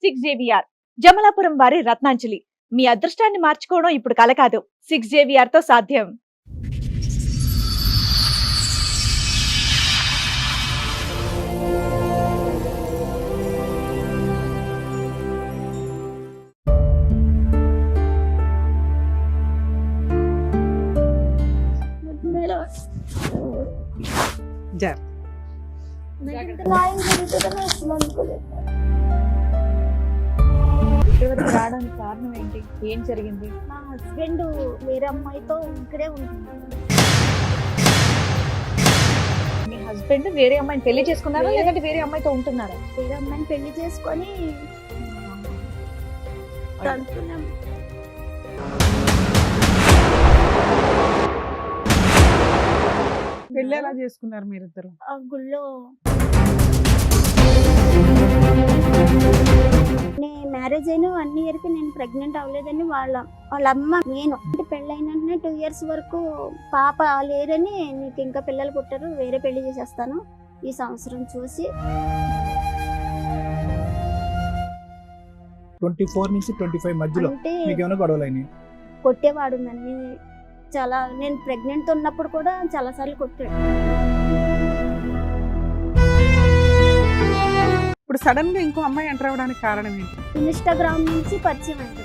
6JVR Jamalapuram వారి రత్నాంజలి. మీ అదృష్టాన్ని మార్చుకోవడం ఇప్పుడు కల కాదు, 6JVR తో సాధ్యం. రావడానికి కారణం ఏంటి? ఏం జరిగింది? మా హస్బెండ్ వేరే అమ్మాయితో ఇక్కడే ఉంటున్నాడు. మీ హస్బెండ్ వేరే అమ్మాయిని పెళ్లి చేసుకున్నారా లేదంటే వేరే అమ్మాయితో ఉంటున్నారా? వేరే అమ్మాయిని పెళ్లి చేసుకొని తంతున్నాం. పెళ్లి ఎలా చేసుకున్నారు మీరిద్దరు? ఆ గుళ్ళో మ్యారేజ్ అయిన 1 year కి నేను ప్రెగ్నెంట్ అవ్వలేదని వాళ్ళ అమ్మ నేను అంటే పెళ్ళైన 2 years వరకు పాప లేరని, నీకు ఇంకా పిల్లలు పుట్టారు, వేరే పెళ్లి చేసేస్తాను ఈ సంవత్సరం చూసి 24 నుంచి 25 మధ్యలో అంటే మీకు ఏమైనా గొడవలైనాయి? కొట్టేవాడు నన్ను చాలా. నేను ప్రెగ్నెంట్ ఉన్నప్పుడు కూడా చాలా సార్లు కొట్టాడు. ఇప్పుడు సడన్ గా ఇంకో అమ్మాయి ఎంటర్ అవ్వడానికి కారణం ఏంటి? ఇన్స్టాగ్రామ్ నుంచి పరిచయం అయింది.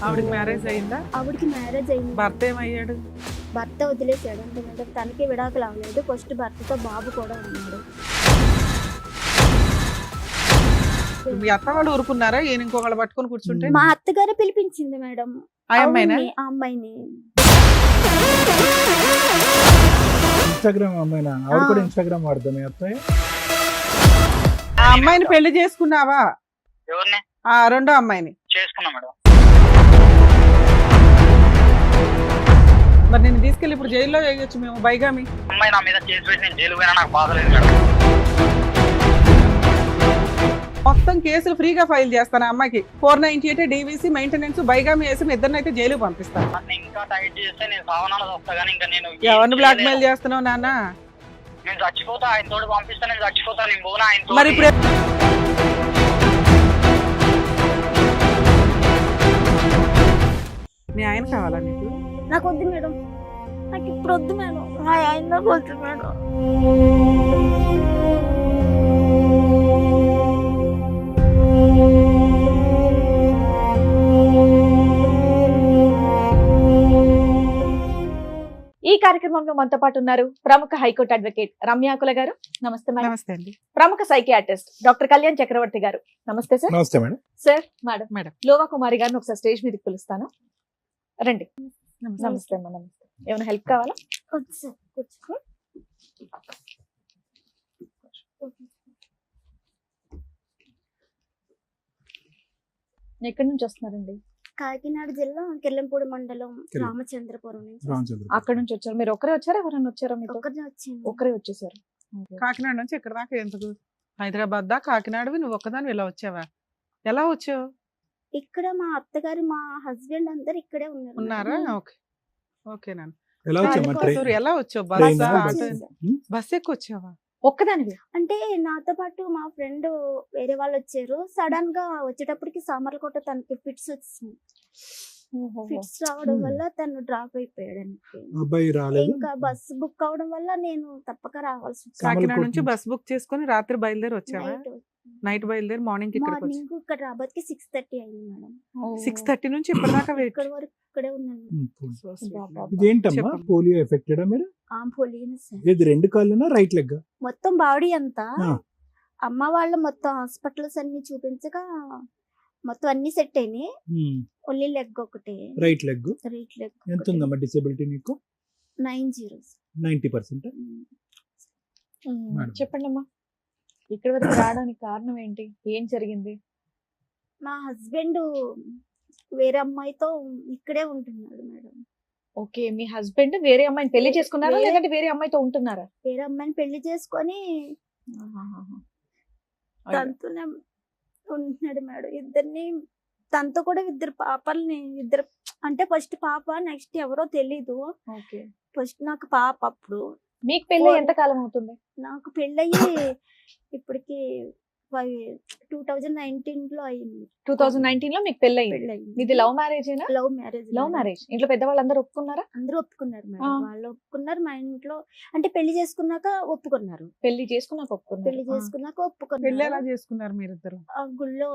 ఆవిడకి మ్యారేజ్ అయిందా? ఆవిడకి మ్యారేజ్ అయింది. భర్త ఏమయ్యాడు? భర్త వదిలేశాడు. ఎందుకంటే తనకి విడాకులు అవ్వలేదు. ఫస్ట్ భర్తతో బాబు కూడా ఉన్నాడు. మీ అత్త వాళ్ళు ఊరుకున్నారా? ఈయన ఇంకొకళ్ళు పట్టుకొని కూర్చుంటే? మా అత్తగారే పిలిపించింది మేడం ఆ అమ్మాయినా? ఆ అమ్మాయిని. ఇన్స్టాగ్రామ్ అమ్మాయినా? ఆవిడ కూడా ఇన్స్టాగ్రామ్ వాడదా మీ అత్తయ్య? ఆ అమ్మాయిని పెళ్లి చేసుకున్నావా? ఎవరిని? ఆ రెండో అమ్మాయిని చేసుకున్నా మేడం. మరి నేను తీసుకెళ్ళి ఇప్పుడు జైల్లో వేయొచ్చు మేము, బైగామి. అమ్మాయి నా మీద కేసు పెట్టి నేను జైలు పోయినా నాకు బాధ లేదు మేడం. మొత్తం కేసులు ఫ్రీగా ఫైల్ చేస్తాను ఆ అమ్మాయికి. 498 DVC మెయింటెనెన్స్ బైగామి వేసి మీ ఇద్దరిని అయితే జైలు పంపిస్తాను. నన్ను ఇంకా టైట్ చేస్తే నేను సావనాలు వస్తా కానీ ఇంకా నేను ఎవరిని బ్లాక్ మెయిల్ చేస్తున్నావు నాన్న? నేను చచ్చిపోతా, ఆయన తోడు పంపిస్తా, నేను చచ్చిపోతా, నేను పోనా ఆయన మరి ఇప్పుడు మీ ఆయన కావాలా నీకు? నాకు వద్దు మేడం, నాకు ఇప్పుడు వద్దు మేడం, మా ఆయన నాకు వద్దు మేడం. ఈ కార్యక్రమంలో మనతో పాటు ఉన్నారు ప్రముఖ హైకోర్టు అడ్వకేట్ రమ్యాకుల గారు. నమస్తే మేడం. నమస్తే అండి. ప్రముఖ సైకియాట్రిస్ట్ డాక్టర్ కళ్యాణ్ చక్రవర్తి గారు. నమస్తే సార్. నమస్తే మేడం. Sir madam. మేడం. లోవా కుమారి గారిని ఒకసారి స్టేజ్ మీదకి పిలుస్తాను, రండి. నమస్తే అమ్మా. నమస్తే. ఏమైనా హెల్ప్ కావాలా? వద్దు సార్, కూర్చో. ఎక్కడి నుంచి వస్తున్నారండి? కాకినాడ జిల్లా కిర్లంపూడి మండలం రామచంద్రపురం నుంచి. అక్కడ నుంచి వచ్చారు. మీరు ఒకరే వచ్చారా, ఎవరైనా వచ్చారా? మీరు ఒక్కరినే వచ్చింది. ఒకరే వచ్చేసారు. కాకినాడ నుంచి ఇక్కడ దాకా ఎందుకు? హైదరాబాద్ దా కాకినాడవి నువ్వు ఒక్కదాని ఇలా వచ్చావా? ఎలా వచ్చావు? ఇక్కడ మా అత్తగారు మా హస్బెండ్ అందరు ఇక్కడే ఉన్నారా? ఓకే ఓకే నాన్న. ఎలా వచ్చామా? ఎలా వచ్చావు? ట్రైనా? బస్ ఎక్కువ వచ్చావా? ఒక్కదానివి? అంటే నాతో పాటు మా ఫ్రెండ్ వేరే వాళ్ళు వచ్చారు. సడన్ గా వచ్చేటప్పటికి సామర్లకోట తనకి ఫిట్స్ వచ్చింది. ఫిట్స్ రావడం వల్ల తను డ్రాప్ అయిపోయాడు. అబ్బాయి రాలేదు. ఇంకా బస్ బుక్ అవడం వల్ల నేను తప్పక రావాల్సి వచ్చింది. కాకినాడ నుంచి బస్ బుక్ చేసుకుని రాత్రి బయలుదేరి వచ్చావా? నైట్ బయలుదేరి మార్నింగ్ ఇక్కడ మార్నింగ్ ఇక్కడ రాబోతుకి 6:30 అయింది మేడం. 6:30 నుంచి ఇప్పటిదాకా వెయిట్. ఇక్కడ వరకు ఇక్కడే ఉన్నాను. ఇదేంటమ్మా, పోలియో ఎఫెక్టెడా మీరు? ఇది 2 కాళ్ళునా రైట్ లెగ్? మొత్తం బాడీ అంతా. అమ్మ వాళ్ళ మొత్తం హాస్పిటల్స్ అన్ని చూపించగా మొత్తం అన్ని సెట్ అయినాయి. ఓన్లీ లెగ్ ఒకటే, రైట్ లెగ్. Right leg. ఎంత ఉందమ్మా డిసేబిలిటీ నీకు? 90%. చెప్పండి అమ్మా. ఇక్కడ వరకు రావడానికి కారణం ఏంటి? ఏం జరిగింది? మా హస్బెండ్ వేరే అమ్మాయితో ఇక్కడే ఉంటున్నాడు మేడం. ఓకే, మీ హస్బెండ్ వేరే అమ్మాయిని పెళ్లి చేసుకున్నారా లేదంటే వేరే అమ్మాయితో ఉంటున్నారా? వేరే అమ్మాయిని పెళ్లి చేసుకొని తనతోనే ఉంటున్నాడు మేడం. ఇద్దరిని తనతో కూడా 2 పాపల్ని, 2 అంటే ఫస్ట్ పాప, నెక్స్ట్ ఎవరో తెలీదు. ఫస్ట్ నాకు పాప. అప్పుడు మీకు పెళ్లి ఎంత కాలం అవుతుంది? నాకు పెళ్ళయి ఇప్పటికి 2019 లో అయింది 2019 లో మీకు పెళ్ళయింది. పెళ్ళయింది. మీది లవ్ మ్యారేజేనా? Love marriage. Love marriage. ఇంట్లో పెద్దవాళ్ళందరూ ఒప్పుకున్నారా? అందరూ ఒప్పుకున్నారు మేడం. ఆ. వాళ్ళు ఒప్పుకున్నారు, మా ఇంట్లో అంటే పెళ్లి చేసుకున్నాక ఒప్పుకున్నారు. పెళ్లి చేసుకున్నాక ఒప్పుకున్నారు. పెళ్లి చేసుకున్నాక పెళ్లి ఒప్పుకున్నారు. ఎలా చేసుకున్నారు మీరిద్దరు? ఆ గుళ్ళో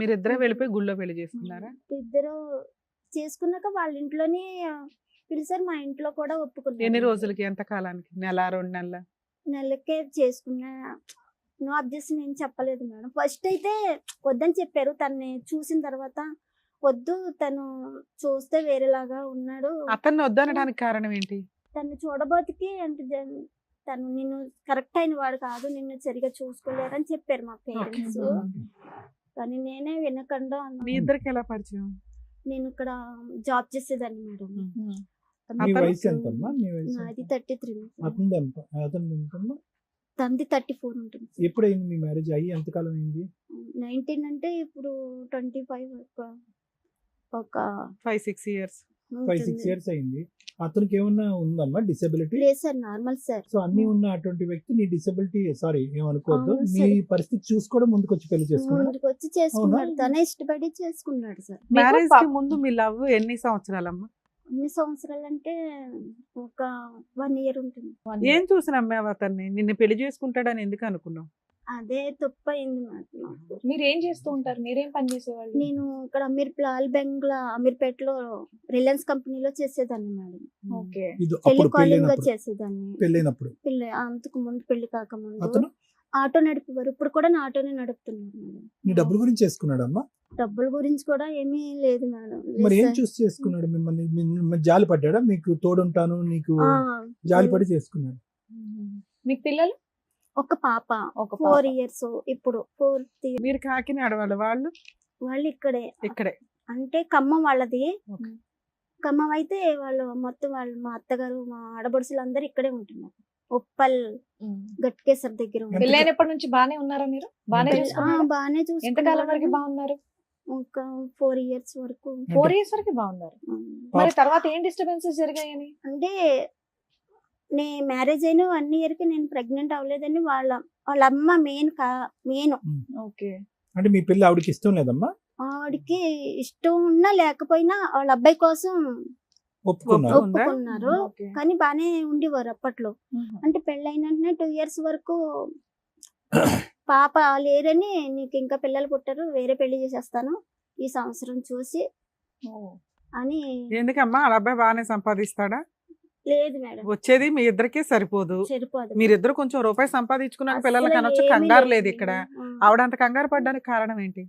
మీరిద్దరే వెళ్ళిపోయి గుళ్ళో పెళ్లి చేసుకున్నారా? ఇద్దరు చేసుకున్నాక వాళ్ళ ఇంట్లోనే పిలిచారు, మా ఇంట్లో కూడా ఒప్పుకున్నారు. ఎన్ని రోజులకి, ఎంత కాలానికి? నెల, 2 నెలల? నెలకే చేసుకున్నా. నో అబ్జెక్షన్ ఏం చెప్పలేదు మేడం. ఫస్ట్ అయితే వద్దని చెప్పారు. తనని చూసిన తర్వాత వద్దు, తను చూస్తే వేరేలాగా ఉన్నాడు, అతన్ని వద్దనడానికి కారణం ఏంటి? తను చూడబోతికి అంటే తను నిన్ను కరెక్ట్ అయిన వాడు కాదు, నిన్ను సరిగా చూసుకోలేరు అని చెప్పారు మా పేరెంట్స్. కానీ నేనే వినకుండా మీ ఇద్దరికి ఎలా పరిచయం? నేను ఇక్కడ జాబ్ చేసేదాన్ని మేడం. మీ వయసు ఎంతమ్మా? మీ వయసు నాది ఎంత? 33. అతనిది ఎంతమ్మా? తనది 34 ఉంటుంది. ఎప్పుడైంది మీ మ్యారేజ్ అయ్యి? ఎంతకాలం అయింది? 19 అంటే ఇప్పుడు 25 ఒక 5-6 years. 5-6 years అయింది. అతనికి ఏమన్నా ఉందమ్మా డిసెబిలిటీ? లేదు సార్, నార్మల్ సార్. సో అన్ని ఉన్న అటువంటి వ్యక్తి నీ డిసెబిలిటీ, సారీ ఏమనుకోవద్దు, అవును నీ సరే. పరిస్థితి చూసుకోవడం ముందుకు వచ్చి పెళ్లి చేసుకున్నాడు. ముందుకు వచ్చి చేసుకున్నాడు, అవునా? తనే ఇష్టపడి చేసుకున్నాడు సార్. మ్యారేజ్ కి ముందు మీ లవ్ ఎన్ని సంవత్సరాలమ్మా? ఎన్ని సంవత్సరాలు అంటే ఒక 1 year ఉంటుంది. ఏం చూసి నమ్మావు అతన్ని? నిన్ను పెళ్లి చేసుకుంటాడని ఎందుకు అనుకున్నావు? అదే తప్పు అయింది నాకు. మీరు ఏం చేస్తూ ఉంటారు? మీరేం పని చేసేవాళ్ళు? నేను ఇక్కడ లాల్ బెంగ్లా అమీర్పేటలో రిలయన్స్ కంపెనీలో చేసేదాన్ని మేడం. ఓకే. ఇది అప్పుడు టెలికాలింగ్ గా పెళ్ళైనప్పుడు చేసేదాన్ని. పెళ్ళైనప్పుడు పెళ్ళి అంతకు ముందు, పెళ్లి కాకముందు అతను ఆటో నడిపేవారు. ఇప్పుడు కూడా నా ఆటోనే నడుపుతున్నారు మేడం. నీ డబ్బుల గురించి చేసుకున్నాడమ్మా? డబ్బుల గురించి కూడా ఏమీ లేదు మేడం. మరి లేదు ఏం సార్. చూసి చేసుకున్నాడు? మిమ్మల్ని జాలి పడ్డాడా? మీకు తోడుంటాను నీకు ఆ, జాలి పడి చేసుకున్నాడు. మీకు పిల్లలు? ఒక పాప ఒక 4 years. ఇప్పుడు 4th year. మీరు కాకినాడ వాళ్ళు వాళ్ళు ఇక్కడే, ఇక్కడే. అంటే ఖమ్మం వాళ్ళది. Okay. ఖమ్మం అయితే వాళ్ళు మొత్తం వాళ్ళు మా అత్తగారు, మా ఆడబడుసులు అందరు ఇక్కడే ఉంటున్నారు. ఉప్పల్ గట్కేసర్ దగ్గర ఎంత- పెళ్ళైనప్పటి నుంచి బానే ఉన్నారా మీరు? బానే ఎంత- చూసుకున్నారా? బాగానే ఎంతకాలం వరకు చూసుకున్నారు. బాగున్నారు? ఒక 4 years వరకు. 4 years వరకు బాగున్నారు. మరి తర్వాత ఏం డిస్టర్బెన్సెస్ జరిగాయని? అంటే నే మ్యారేజ్ అయిన 1 year కి నేను ప్రెగ్నెంట్ అవ్వలేదని వాళ్ళ అమ్మ మెయిన్ ఓకే. అంటే మీ పెళ్లి ఆవిడకి ఇష్టం లేదమ్మా? ఆవిడకి ఇష్టం ఉన్నా లేకపోయినా వాళ్ళ అబ్బాయి కోసం ఒప్పుకున్నారు. ఉందా? ఒప్పుకున్నారు. ఓకే. కానీ బానే ఉండేవారు అప్పట్లో. అంటే పెళ్ళైన వెంటనే 2 years వరకు పాప లేరని, నీకు ఇంకా పిల్లలు పుట్టరు, వేరే పెళ్లి చేసేస్తాను ఈ సంవత్సరం చూసి అని. ఎందుకమ్మా? వాళ్ళ అబ్బాయి బాగానే సంపాదిస్తాడా? లేదు మేడం, వచ్చేది మీ ఇద్దరికే సరిపోదు. సరిపోదు. మీరిద్దరు కొంచెం రూపాయి సంపాదించుకున్నాక అసలు పిల్లలకి అనొచ్చు. ఏమీ కంగారు లేదు లేదు ఇక్కడ. ఆ. ఆవిడ అంత కంగారు పడ్డానికి కారణం ఏంటి?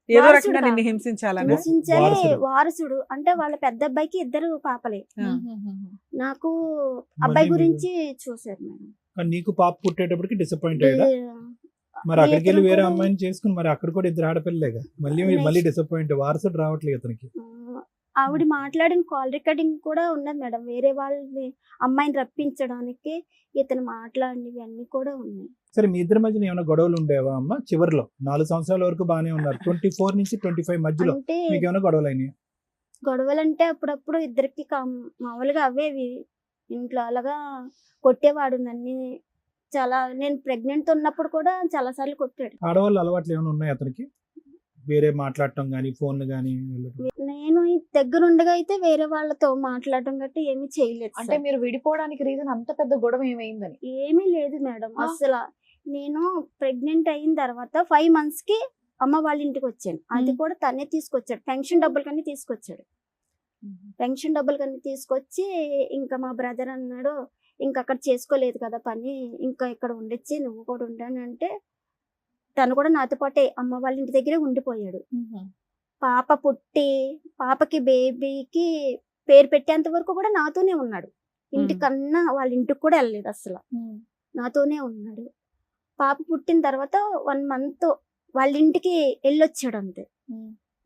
ఏదో వారసుడు రకంగా నిన్ను కాదు. హింసించాలని. హింసించాలి. వారసుడు. వారసుడు అంటే వాళ్ళ పెద్ద అబ్బాయికి 2 పాపలే. ఆ. నాకు అబ్బాయి మళ్ళీ గురించి చూసారు మేడం. కానీ నీకు పాప పుట్టేటప్పటికి డిసప్పాయింట్ అయ్యాడా? మరి అక్కడికి వెళ్ళి ఇతను వేరే కూడా- అమ్మాయిని చేసుకుని మరి అక్కడ కూడా 2 ఆడపిల్లలేగా, మళ్ళీ డిసప్పాయింట్. వారసుడు రావట్లేదు అతనికి. ఆవిడ మాట్లాడిన కాల్ రికార్డింగ్ కూడా ఉన్నది మేడం. వేరే వాళ్ళని అమ్మాయిని రప్పించడానికి ఇతను మాట్లాడినవి అన్ని కూడా ఉన్నాయి. సరే, మీ ఇద్దరి మధ్యన ఏమైనా గొడవలు ఉండేవా అమ్మ? చివరిలో 4 సంవత్సరాల వరకు బాగానే ఉన్నారు. 24 నుంచి 25 మధ్యలో అంటే మీకు ఏమైనా గొడవలు అయినాయి? గొడవలంటే అప్పుడప్పుడు ఇద్దరికి మామూలుగా అవేవి. ఇంట్లో అలాగా కొట్టేవాడు నన్ను చాలా. నేను ప్రెగ్నెంట్ ఉన్నప్పుడు కూడా చాలా సార్లు కొట్టాడు. ఆడవాళ్ళు అలవాట్లు ఏమైనా ఉన్నాయి అతనికి? వేరే మాట్లాడటం కానీ, ఫోన్లు కానీ? నేను ఈ దగ్గరుండగా అయితే వేరే వాళ్ళతో మాట్లాడడం గట్టి ఏమీ చేయలేదు అంటే సార్. మీరు విడిపోవడానికి రీజన్ అంత పెద్ద గొడవ ఏమైందని? ఏమీ లేదు మేడం. ఆ. అసలు నేను ప్రెగ్నెంట్ అయిన తర్వాత 5 months కి అమ్మ వాళ్ళ ఇంటికి వచ్చాను. అది కూడా తనే తీసుకొచ్చాడు. పెన్షన్ డబ్బులు కన్నీ తీసుకొచ్చాడు. పెన్షన్ డబ్బులు కన్నీ తీసుకొచ్చి ఇంకా మా బ్రదర్ అన్నాడు, ఇంకా అక్కడ చేసుకోలేదు కదా పని, ఇంకా ఇక్కడ ఉండొచ్చి నువ్వు కూడా ఉండని అంటే తను కూడా నాతో పాటే అమ్మ వాళ్ళ ఇంటి దగ్గరే ఉండిపోయాడు. పాప పుట్టి పాపకి బేబీకి పేరు పెట్టేంత వరకు కూడా నాతోనే ఉన్నాడు. ఇంటికన్నా వాళ్ళ ఇంటికి కూడా వెళ్ళలేదు అసలు, నాతోనే ఉన్నాడు. పాప పుట్టిన తర్వాత 1 month వాళ్ళ ఇంటికి వెళ్ళొచ్చాడు అంతే.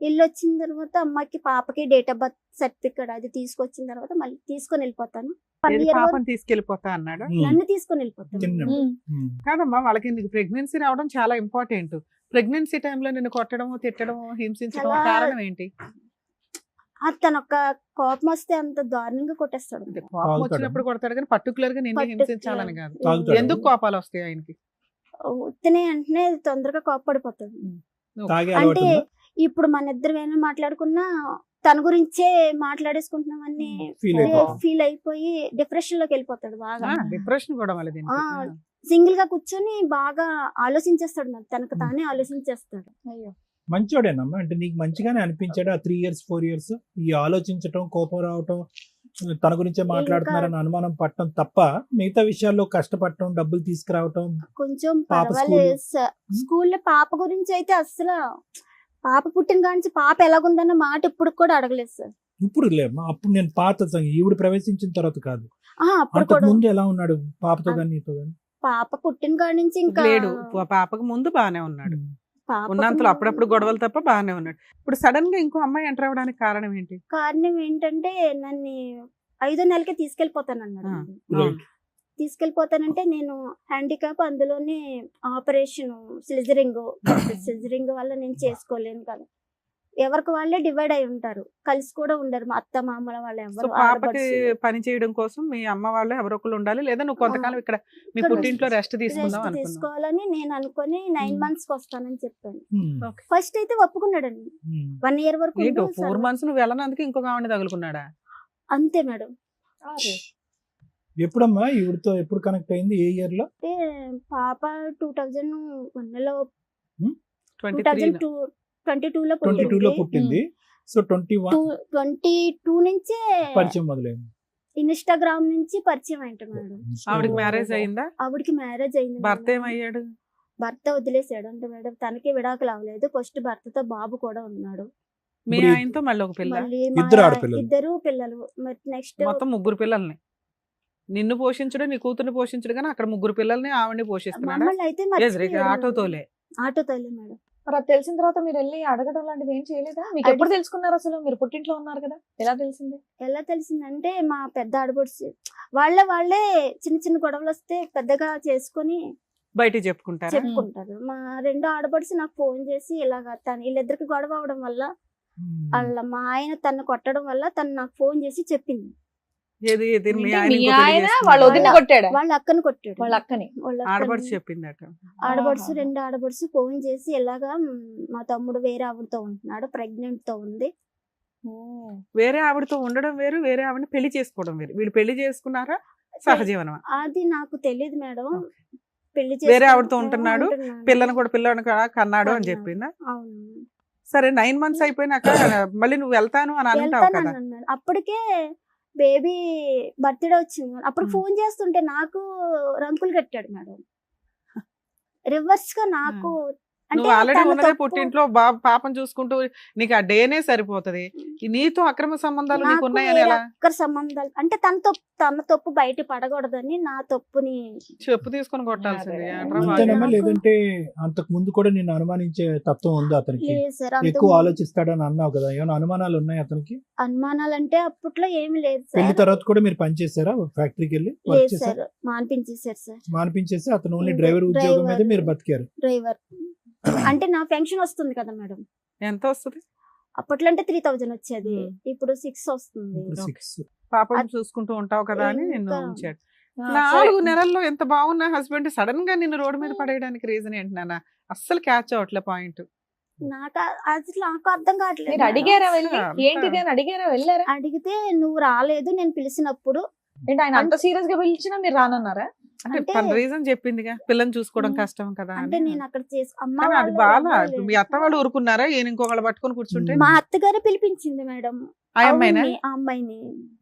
వెళ్ళొచ్చిన తర్వాత అమ్మకి పాపకి డేట్ ఆఫ్ బర్త్ సర్టిఫికేట్ అది తీసుకొచ్చిన తర్వాత మళ్ళీ తీసుకొని వెళ్ళిపోతాను. 1 ఏది year వరకు పాపని తీసుకెళ్లిపోతా అన్నాడు? నన్ను తీసుకొని వెళ్ళిపోతాను. చిన్న- కాదమ్మా, వాళ్ళకి నీకు ప్రెగ్నెన్సీ రావడం చాలా ఇంపార్టెంట్. ప్రెగ్నెన్సీ టైంలో నిన్ను కొట్టడము, తిట్టడము, హింసించడం చాలా- కారణం ఏంటి? తను ఒక కోపం వస్తే అంత దారుణంగా కొట్టేస్తాడు. కోపం వచ్చినప్పుడు కొడతాడు కానీ పర్టికులర్ గా నిన్ను Particular- హింసించాలని కాదు. తాగుతాడా? ఎందుకు కోపాలు వస్తాయి ఆయనకి? ఉత్తనే అంటే తొందరగా కోప్పడిపోతాడు. తాగే అంటే అలవాటు ఉందా? ఇప్పుడు మన ఇద్దరు ఏమైనా మాట్లాడుకున్నా తన గురించే మాట్లాడేసుకుంటున్నామని Feel అయిపోతాడు. ఫీల్ అయిపోయి డిప్రెషన్ లోకి వెళ్ళిపోతాడు బాగా. డిప్రెషన్ కూడా మళ్ళీ దీనికి. ఆ, సింగిల్ గా కూర్చొని బాగా ఆలోచించేస్తాడు, మరి తనకు తానే ఆలోచించేస్తాడు. అయ్యో. మంచోడేనమ్మా, అంటే నీకు మంచిగానే అనిపించాడు ఆ 3 years 4 years ఈ ఆలోచించటం, కోపం రావటం, తన గురించే మాట్లాడుతున్నారని అనుమానం పట్టడం తప్ప మిగతా విషయాల్లో కష్టపడటం, డబ్బులు తీసుకురావటం. కొంచెం పాప పర్వాలేదు సార్. స్కూల్లో పాప గురించి అయితే అసలు పాప పుట్టిన కానించి పాప ఎలాగుందన్న మాట ఇప్పుడు కూడా అడగలేదు సార్. ఇప్పుడు లేమ్మా, అప్పుడు నేను పాత ఈవిడ ప్రవేశించిన తర్వాత కాదు, అప్పుడు అంతకు కూడా ముందు ఎలా ఉన్నాడు పాపతో కానీ నీతో కానీ? పాప పుట్టిన కాడి నుంచి ఇంకా లేడు, పాపకు ముందు బానే ఉన్నాడు. పాపకు ఉన్నంతలో అప్పుడప్పుడు గొడవలు తప్ప బానే ఉన్నాడు. ఇప్పుడు సడన్ గా ఇంకో అమ్మాయి ఎంటర్ అవ్వడానికి కారణం ఏంటి? కారణం ఏంటంటే నన్ను 5వ నెలకే తీసుకెళ్లిపోతానన్నాడు. Right. తీసుకెళ్లిపోతానంటే నేను హ్యాండిక్యాప్, అందులోనే ఆపరేషన్ సిజరింగ్ వల్ల నేను చేసుకోలేను కదా. ఎవరికి వాళ్ళే డివైడ్ అయి ఉంటారు, కలిసి కూడా ఉండరు. మా అత్త మామల వాళ్ళు సో ఎవరు పాపకి పని చేయడం కోసం మీ అమ్మ వాళ్ళు ఎవరో ఒకరు ఉండాలి, లేదా నువ్వు కొంతకాలం ఇక్కడ మీ ఇక్కడ పుట్టింట్లో రెస్ట్ తీసుకుందాం అనుకున్నావు. తీసుకోవాలని నేను అనుకుని 9 months కి వస్తానని చెప్పాను. Hmm. ఫస్ట్ అయితే ఒప్పుకున్నాడండి. Hmm. 1 year వరకు ఏంటో ఉండు 4 సార్. months నువ్వు వెళ్ళనందుకు ఇంకొక ఆవిడ తగులుకున్నాడా? అంతే మేడం. ఎప్పుడమ్మా ఈవిడతో ఎప్పుడు కనెక్ట్ అయింది? ఏ ఇయర్ లో? అంటే పాప 2001 లో 23 2022 లో 22 లో పుట్టింది. సో 21 22 నుంచే పరిచయం మొదలైంది. ఇన్స్టాగ్రామ్ నుంచి పరిచయం అయింట మేడం. ఆవిడకి మ్యారేజ్ అయిందా? ఆవిడకి మ్యారేజ్ అయింది భర్త మేడం. ఏమయ్యాడు? భర్త వదిలేసాడు అంటే మేడం. తనకి విడాకులు అవ్వలేదు. ఫస్ట్ భర్తతో బాబు కూడా ఉన్నాడు. మీ ఇప్పుడు ఆయనతో మళ్ళీ ఒక పిల్ల, మళ్ళీ ఇద్దరు ఆడపిల్లలు. ఇద్దరు పిల్లలు. మరి నెక్స్ట్ మొత్తం 3 పిల్లల్ని నిన్ను పోషించడం, నీ కూతుర్ని పోషించడం, కానీ అక్కడ 3 పిల్లల్ని ఆవిడని పోషిస్తున్నాడా? మమ్మల్ని అయితే ఆటోతోలే. ఆటోతోలే మేడం. మరి అది తెలిసిన తర్వాత మీరు వెళ్ళి అడగడం లాంటిది ఏం చేయలేదా? మీకు ఎప్పుడు తెలుసుకున్నారు అసలు? మీరు పుట్టింట్లో ఉన్నారు కదా, ఎలా తెలిసింది? ఎలా తెలిసిందంటే మా పెద్ద ఆడపడుచు వాళ్ళే చిన్న చిన్న గొడవలు వస్తే పెద్దగా చేసుకొని బయటికి చెప్పుకుంటారా? చెప్పుకుంటారు. మా 2 ఆడపడుచు నాకు ఫోన్ చేసి ఇలాగా వీళ్ళిద్దరికి గొడవ అవడం వల్ల మా ఆయన తను కొట్టడం వల్ల తను నాకు ఫోన్ చేసి చెప్పింది. ఏది ఏది మీ మీ ఆయన ఇంకో పెళ్లి ఆయన చేసుకున్నాడా? వాళ్ళ వదిన కొట్టాడా? వాళ్ళ అక్కని కొట్టాడు. వాళ్ళ అక్కని. ఆడపడుచు చెప్పిందట. ఆడపడుచు ఆహా. 2 ఆడపడుచు ఫోన్ చేసి ఇలాగా మా తమ్ముడు వేరే ఆవిడతో ఉంటున్నాడు, ప్రెగ్నెంట్ తో ఉంది. వేరే ఆవిడతో ఉండడం వేరు, వేరే ఆవిడని పెళ్లి చేసుకోవడం వేరు. వీళ్ళు పెళ్లి చేసుకున్నారా, సహజీవనమా? అది నాకు తెలియదు మేడం. పెళ్లి వేరే ఆవిడతో ఉంటున్నాడు, పిల్లని కూడా పిల్లని కూడా కన్నాడు అని కన్నాడు. చెప్పిందా? అవును. సరే 9 months అయిపోయినాక మళ్ళీ నువ్వు వెళ్తాను అని అంటావు కదా. వెళ్తానన్నాను మేడం. అప్పటికే బేబీ బర్త్డే వచ్చింది. అప్పుడు ఫోన్ చేస్తుంటే నాకు రంకులు కట్టాడు మేడం. రివర్స్ గా నాకు అంటే నువ్వు ఆల్రెడీ తన ఉన్నదే తప్పు. పుట్టింట్లో పాపం చూసుకుంటూ నీకు ఆ డేనే సరిపోతది. నీతో అక్రమ సంబంధాలు నీకు నాకు ఉన్నాయని వేరే ఎలా ఒక్కరి సంబంధాలు అంటే తన తప్పు బయట పడకూడదని నా తప్పుని చెప్పు తీసుకొని కొట్టాల్సింది. అరే. ఏంట్రా అంతేనమ్మా, బాగా? లేదంటే అంతకు ముందు కూడా నిన్ను అనుమానించే తత్వం ఉంది అతనికి? లేదు సార్. ఎక్కువ ఆలోచిస్తాడని అన్నావు కదా, ఏమైనా అనుమానాలు ఉన్నాయి అతనికి? అనుమానాలు అంటే అప్పట్లో ఏమి లేదు పెళ్లి సార్. తర్వాత కూడా మీరు పని చేశారా? ఫ్యాక్టరీకి వెళ్ళి వర్క్ లేదు చేశారు? Sir, మానిపించేశారు sir. మానిపించేసి అతను ఓన్లీ ఇంకా డ్రైవర్ ఉద్యోగం మీద driver. మీరు బతికారు. డ్రైవర్ అంటే నా పెన్షన్ వస్తుంది కదా మేడం. ఎంత వస్తుంది? అప్పట్లో అంటే 3000 వచ్చేది, ఇప్పుడు 6 వస్తుంది. ఇప్పుడు Okay. 6. పాపం చూసుకుంటూ ఉంటావు కదా అని నిన్ను ఇంకా ఉంచాడు. ఆ, 4 సరే. నెలల్లో ఎంత బాగున్న హస్బెండ్ సడన్ గా నిన్ను రోడ్డు మీద పడేయడానికి రీజన్ ఏంటి నాన్న? అస్సలు క్యాచ్ అవట్లే పాయింట్. అసలు నాకు అర్థం కావట్లేదు మీరు మేడం. అడిగారా వెళ్ళి అసలు ఏంటిది అని అడిగారా? వెళ్ళారా? అడిగితే నువ్వు రాలేదు నేను పిలిచినప్పుడు. ఏంటి ఆయన అంత సీరియస్ గా పిలిచినా మీరు రానన్నారా? అంటే అంటే- తన రీజన్ చెప్పిందిగా, పిల్లని చూసుకోవడం కష్టం కదా అంటే అని. నేను అక్కడ అమ్మ కానీ అది వాళ్ళు బాగా ఎవరూ మీ అత్త వాళ్ళు ఊరుకున్నారా? ఈయన ఇంకొకళ్ళు పట్టుకొని కూర్చుంటే మా అత్తగారే పిలిపించింది మేడం. ఆ అమ్మాయినా? అవును, ఆ అమ్మాయిని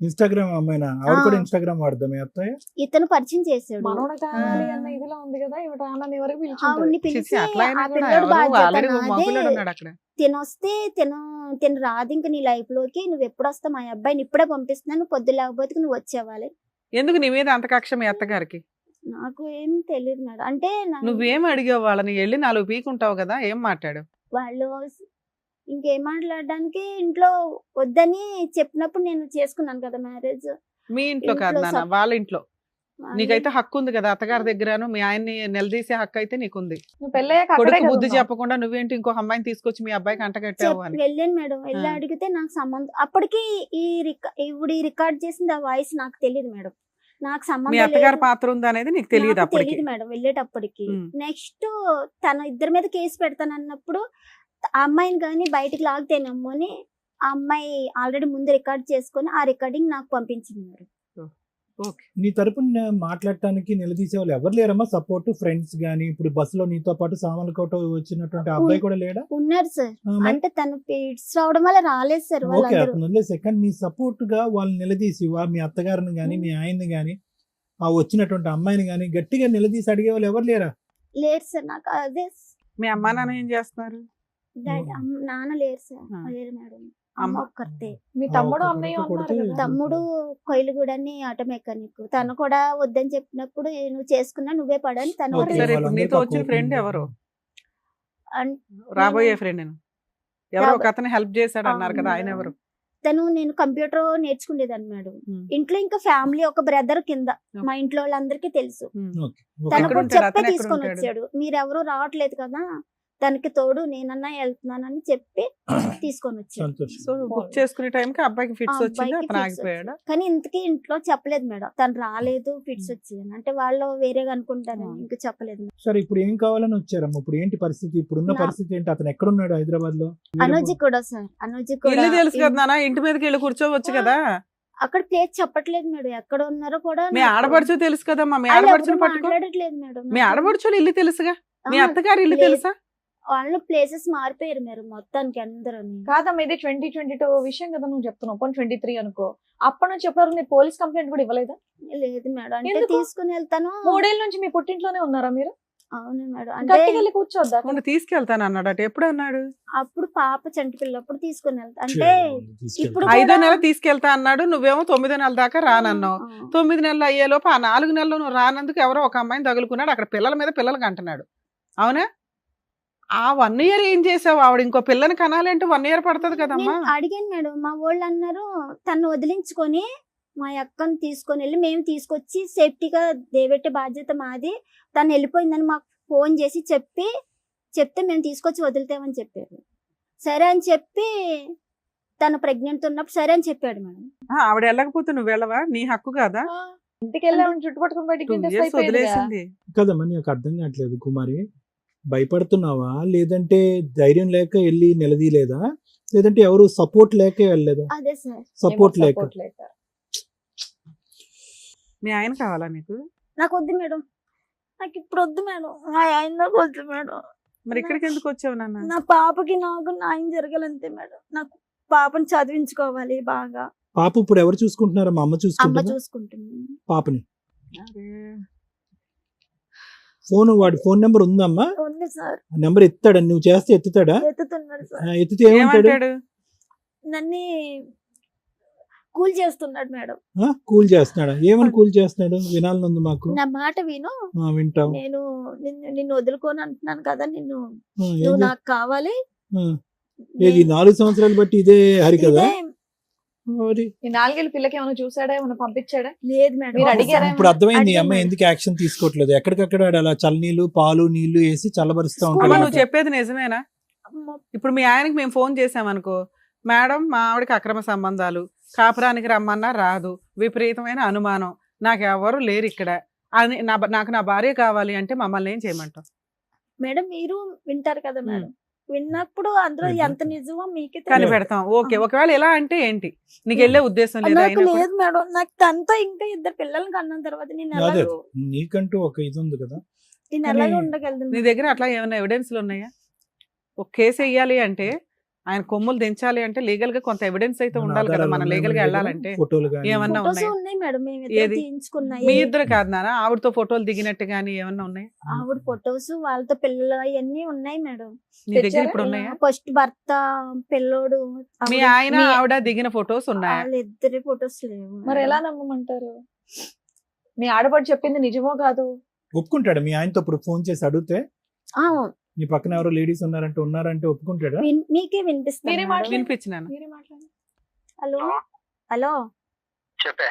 ఇన్స్టాగ్రామ్ అమ్మాయినా? ఆవిడ కూడా ఆ. ఇన్స్టాగ్రామ్ వాడదాం మీ అత్తయ్య? ఇతను పరిచయం చేశాడు. మనోడ కావాలి అన్న ఇదిలో ఉంది కదా, ఇవి రానని వరకు పిలిచింటారు. ఆవిడ్ని చిచి, పిలిచి అట్లా అయినా ఆ కూడా పిల్లడు ఎవరు బాధ్యత ఆల్రెడీ నాదే. మగుళ్ళుడు ఉన్నాడు అక్కడ. తినొస్తే తిను రాదు ఇంక నీ లైఫ్ లోకి. నువ్వు ఎప్పుడు వస్తావు? మా అబ్బాయిని ఇప్పుడే పంపిస్తున్నాను, నువ్వు పొద్దు లేకపోతే నువ్వు వచ్చేవాలి. ఎందుకు నీ మీద అంత కక్ష మీ అత్తగారికి? నాకు ఏం తెలియదు మేడం. అంటే నువ్వేం అడిగావు వాళ్ళని? వెళ్ళి 4 పీకుంటావు కదా, ఏం మాట్లాడు? వాళ్ళు ఇంకేం మాట్లాడడానికి ఇంట్లో వద్దని చెప్పినప్పుడు నేను చేసుకున్నాను కదా మ్యారేజ్. మీ ఇంట్లో కాదు ఇంట్లో నాన్న, వాళ్ళ ఇంట్లో. నీకైతే హక్కు ఉంది కదా అత్తగారి దగ్గరను, మీ ఆయన్ని నిలదీసే హక్కు అయితే నీకుంది. నువ్వు పెళ్ళయ్యాక అక్కడే కొడుకు కదా బుద్ధి ఉన్నావు. చెప్పకుండా నువ్వేంటి ఇంకో అమ్మాయిని తీసుకొచ్చి మీ అబ్బాయికి అంటగట్టావు అని. వెళ్ళాను మేడం. వెళ్ళి అడిగితే నాకు సంబంధం అప్పటికి ఈ రికార్డ్ చేసింది ఆ వాయిస్ నాకు తెలియదు మేడం. నాకు మీ సంబంధం అత్తగారి లేదు. పాత్ర ఉంది అనేది నీకు తెలియదు నాకు అప్పటికి. తెలియదు మేడం వెళ్ళేటప్పటికి. ఉమ్. నెక్స్ట్ తన ఇద్దరి మీద కేసు పెడతానన్నప్పుడు ఆ అమ్మాయిని కానీ బయటికి లాగితేనేమో అని ఆ అమ్మాయి ఆల్రెడీ ముందు రికార్డ్ చేసుకొని ఆ రికార్డింగ్ నాకు పంపించింది మేడం. ఓకే. నీ తరపున మాట్లాడటానికి నిలదీసే వాళ్ళు ఎవరు లేరమ్మా? సపోర్ట్ ఫ్రెండ్స్ గానీ, ఇప్పుడు బస్సులో నీతో పాటు సామాన్లు కోట వచ్చినటువంటి ఆ అబ్బాయి కూడా లేడా? ఉన్నారు సార్. ఆ, మరి? అంటే తను పీడ్స్ రావడం వల్ల రాలేదు సార్ ఓకే, వాళ్ళందరూ. అతను వదిలేసే. కానీ నీ సపోర్ట్ గా వాళ్ళు నిలదీసి మీ అత్తగారిని గానీ మీ ఆయన్ని గానీ ఆ వచ్చినటువంటి అమ్మాయిని గానీ గట్టిగా నిలదీసి అడిగే వాళ్ళు ఎవరు లేరా? లేరు సార్. నాకు అదే మీ అమ్మా నాన్న ఏం చేస్తున్నారు? నాన్న లేరు సార్. ఆ. లేరు మేడం. అమ్మ? అమ్మ ఒక్కరితే. మీ ఆ, తమ్ముడు ఒక్క అన్నయ్య కొడుకు ఉన్నారు కొడితే కదా. తమ్ముడు కొయిలుగూడని ఆటో మెకానిక్. తను కూడా వద్దని చెప్పినప్పుడు నువ్వు చేసుకున్నా నువ్వే పడని తను ఓకే, కూడా సరే, ఇప్పుడు వాళ్ళందరికీ నీతో ఆ వచ్చిన కోపం ఫ్రెండ్ ఉంది. ఎవరు? అన్- రాబోయే నేను- ఫ్రెండ్ ఎవరో ఒక అతను హెల్ప్ చేశాడు అన్నారు కదా, ఆయన అవును. ఎవరు? తను నేను కంప్యూటర్ నేర్చుకునేదాన్ని మేడం. ఉమ్. ఇంట్లో ఇంకా ఫ్యామిలీ ఒక బ్రదర్ కింద మా ఇంట్లో వాళ్ళందరికీ తెలుసు. Okay, okay. తను ఎక్కడ కూడా ఉంటాడు? చెప్పే అతను ఎక్కడ తీసుకొని ఉంటాడు? వచ్చాడు. మీరెవరూ రావట్లేదు కదా, దానికి తోడు నేనన్నా వెళ్తున్నానని చెప్పి తీసుకొని వచ్చాడు. సంతోషం. సో బుక్ చేసుకునే టైంకి అబ్బాయికి ఆ ఫిట్స్ వచ్చింది, అబ్బాయికి అతను fits ఆగిపోయాడా? వచ్చాయి. కానీ ఇంతకీ ఇంట్లో చెప్పలేదు మేడం. తను రాలేదు ఫిట్స్ వచ్చాయని. అంటే వాళ్ళు వేరేగా అనుకుంటారని ఇంకా చెప్పలేదు మేడం. సరే, ఇప్పుడు ఏం కావాలని వచ్చారమ్మా? ఇప్పుడు ఏంటి పరిస్థితి? ఇప్పుడున్న నా- పరిస్థితి ఏంటి? అతను ఎక్కడున్నాడు హైదరాబాద్ లో? అనుజి కూడా సార్. అనుజి కూడా ఇల్లు తెలుసు కదా నాన్న, ఇంటి మీదకి వెళ్ళి కూర్చోవచ్చు కదా. అక్కడ ప్లేస్ చెప్పట్లేదు మేడం. ఎక్కడ ఉన్నారో కూడా మీ నాకు- ఆడపడుచు తెలుసు కదమ్మా, మీ వాళ్ళు ఆడపడుచుని ఎవరు పట్టుకో. మాట్లాడట్లేదు మేడం. మీ నాకు- ఆడపడుచులు ఇల్లు తెలుసుగా, మీ ఆ, అత్తగారి ఇల్లు లేదు. తెలుసా? వాళ్ళు ప్లేసెస్ మారిపోయారు మీరు మొత్తానికి అందరూ. కాదమ్మా, ఇది 2022 విషయం కదా నువ్వు చెప్తున్నావు. 23 అనుకో. అప్పటి నుంచి ఎప్పటివరకు మీరు పోలీస్ కంప్లైంట్ కూడా ఇవ్వలేదా? లేదు మేడం. అంటే ఎందుకు? తీసుకుని వెళ్తాను. 3 ఏళ్ళ నుంచి మీ పుట్టింట్లోనే ఉన్నారా మీరు? అవును మేడం. అంటే గట్టిగా వెళ్ళి కూర్చోద్దా? మొన్న తీసుకెళ్తాను అన్నాడట, ఎప్పుడు అన్నాడు? అప్పుడు పాప చంటి పిల్లప్పుడు తీసుకుని వెళ్తా. అంటే ఇప్పుడు 5వ కూడా- నెల తీసుకెళ్తా అన్నాడు, నువ్వేమో 9వ నెల దాకా రానన్నావు. 9 నెలలు అయ్యేలోపు ఆ 4 నెలలు నువ్వు రానందుకు ఎవరో ఒక అమ్మాయిని తగులుకున్నాడు. అక్కడ పిల్లల మీద పిల్లలకి అంటున్నాడు, అవునా? ఆ 1 ఇయర్ ఏం చేసావు? ఆవిడ ఇంకో పిల్లని కనాలంటే 1 ఇయర్ పడుతుంది కదమ్మా. నేను అడిగాను మేడం. మా వాళ్ళు అన్నారు తను వదిలించుకొని మా అక్కని తీసుకొని వెళ్ళి మేము తీసుకొచ్చి సేఫ్టీగా దేవెట్టే బాధ్యత మాది. తను వెళ్ళిపోయిందని మాకు ఫోన్ చేసి చెప్తే మేము తీసుకొచ్చి వదులుతామని చెప్పారు. సరే అని చెప్పి తను ప్రెగ్నెంట్ ఉన్నప్పుడు సరే అని చెప్పాడు మేడం. ఆవిడ వెళ్ళకపోతే నువ్వు వెళ్ళవా? నీ హక్కు కాదా? ఇంటికి వెళ్ళి ఆవిడని చుట్టుపట్టుకుని బయటికి 2 గెంటేస్తే ఇయర్స్ అయిపోయేదిగా. వదిలేసింది. కదమ్మా, నాకు అర్థం కావట్లేదు కుమారి. భయపడుతున్నావా, లేదంటే ధైర్యం లేక వెళ్ళి నిలదీయలేదా, లేదంటే ఎవరు సపోర్ట్ లేక వెళ్ళలేదా? అదే సార్. సపోర్ట్ ఏమో లేక. support లేక. మీ ఆయన కావాలా నీకు? నాకు వద్దు మేడం. నాకు ఇప్పుడు వద్దు మేడం. మా ఆయన నాకు వద్దు మేడం. మరి ఇక్కడికి ఎందుకు వచ్చావు నాన్న? నా పాపకి నాకు న్యాయం జరగాలంతే మేడం. నాకు పాపని చదివించుకోవాలి బాగా. పాప ఇప్పుడు ఎవరు చూసుకుంటున్నారా? మా అమ్మ అమ్మ చూసుకుంటుందా చూసుకుంటుంది. పాపని? అరే, వాడి ఫోన్ నెంబర్ ఉందమ్మా? ఉంది సార్. నెంబర్ ఎత్తాడా? నువ్వు చేస్తే ఎత్తుతాడా? ఎత్తుతున్నాడు సార్. ఎత్తితే ఏమంటాడు? ఏమంటాడు? నన్ను కూల్ చేస్తున్నాడు మేడం. కూల్ చేస్తున్నాడా? ఏమని కూల్ చేస్తున్నాడు? వినాలనుంది మాకు. నా మాట విను. వింటాం. నేను నిన్ను వదులుకొని అంటున్నాను కదా. నువ్వు ఏం నాకు కావాలి. ఏది 4 సంవత్సరాలు బట్టి ఇదే హరి కదా? ఇదే- మరి ఈ 4 ఏళ్ళ పిల్లకి ఏమైనా చూసాడా, ఏమైనా పంపించాడా? లేదు మేడం. మీరు అడిగారా? ఇప్పుడు అర్థమైంది ఈ అడిగాను అమ్మాయి మేడం. ఎందుకు యాక్షన్ తీసుకోవట్లేదు. ఎక్కడికక్కడ అలా చల్లనీళ్ళు పాలు నీళ్లు వేసి చల్లబరుస్తూ అమ్మ, ఉంటాడు. నువ్వు చెప్పేది నిజమేనా? అమ్మ, ఇప్పుడు మీ ఆయనకి మేము ఫోన్ చేసామనుకో, మేడం మా ఆవిడకి అక్రమ సంబంధాలు, కాపురానికి రమ్మన్నా రాదు, విపరీతమైన అనుమానం, నాకు ఎవరు లేరు ఇక్కడ అని నాకు నా భార్య కావాలి అంటే మమ్మల్ని ఏం చేయమంటావు? మేడం మీరు వింటారు కదా మేడం. విన్నప్పుడు అందులో ఏంటి? ఎంత నిజమో మీకే కానీ తెలియదు. పెడతాం. ఓకే, ఒకవేళ ఎలా అంటే ఏంటి? నీకు వెళ్ళే ఉద్దేశం లేదా? నాకు అయినా కూడా? లేదు మేడం. నాకు తనతో ఇంకా 2 పిల్లల్ని కన్న తర్వాత నేను అదే ఎలాగో నీకంటూ ఒక ఇది ఉంది కదా. ఎలాగో ఉండగలను. నీ దగ్గర అట్లా ఏమైనా ఎవిడెన్స్లు ఉన్నాయా? ఒక కేసు వేయాలి అంటే, ఆయన కొమ్ములు దించాలి అంటే లీగల్ గా కొంత ఎవిడెన్స్ అయితే ఉండాలి కదా. ఆధారాలు మనం ఉన్నాయి లీగల్ గా మన వెళ్ళాలంటే దగ్గర, ఫోటోలు కానీ. ఏమన్నా ఫొటోస్ ఉన్నాయా? ఉన్నాయి మేడం. మేము ఏది? ఇద్దరు తీయించుకున్నాయి. మీ ఇద్దరు కాదు నాన్న, ఆవిడతో ఫోటోలు దిగినట్టు గానీ ఏమన్నా ఉన్నాయి? ఆవిడ ఫొటోస్ వాళ్ళతో పిల్లలు అవన్నీ ఉన్నాయి మేడం. నీ దగ్గర తెచ్చారా? ఇప్పుడు ఉన్నాయా? ఫస్ట్ భర్త పిల్లోడు మీ ఆయన ఆవిడ దిగిన ఫొటోస్ ఉన్నాయా? వాళ్ళిద్దరి ఫొటోస్ లేవు. మరి ఎలా నమ్మమంటారు? మీ ఆడపడి చెప్పింది నిజమో కాదు? ఒప్పుకుంటాడు మీ ఆయనతో ఇప్పుడు ఫోన్ చేసి అడిగితే? ఆ, నీ పక్కన ఎవరో లేడీస్ ఉన్నారంటే ఒప్పుకుంటాడా? మీకే వినిపిస్తుంది మీరే మేడం. మాట్లాడండి. వినిపించినాను. మీరే మాట్లాడండి. హలో హలో చెప్పే.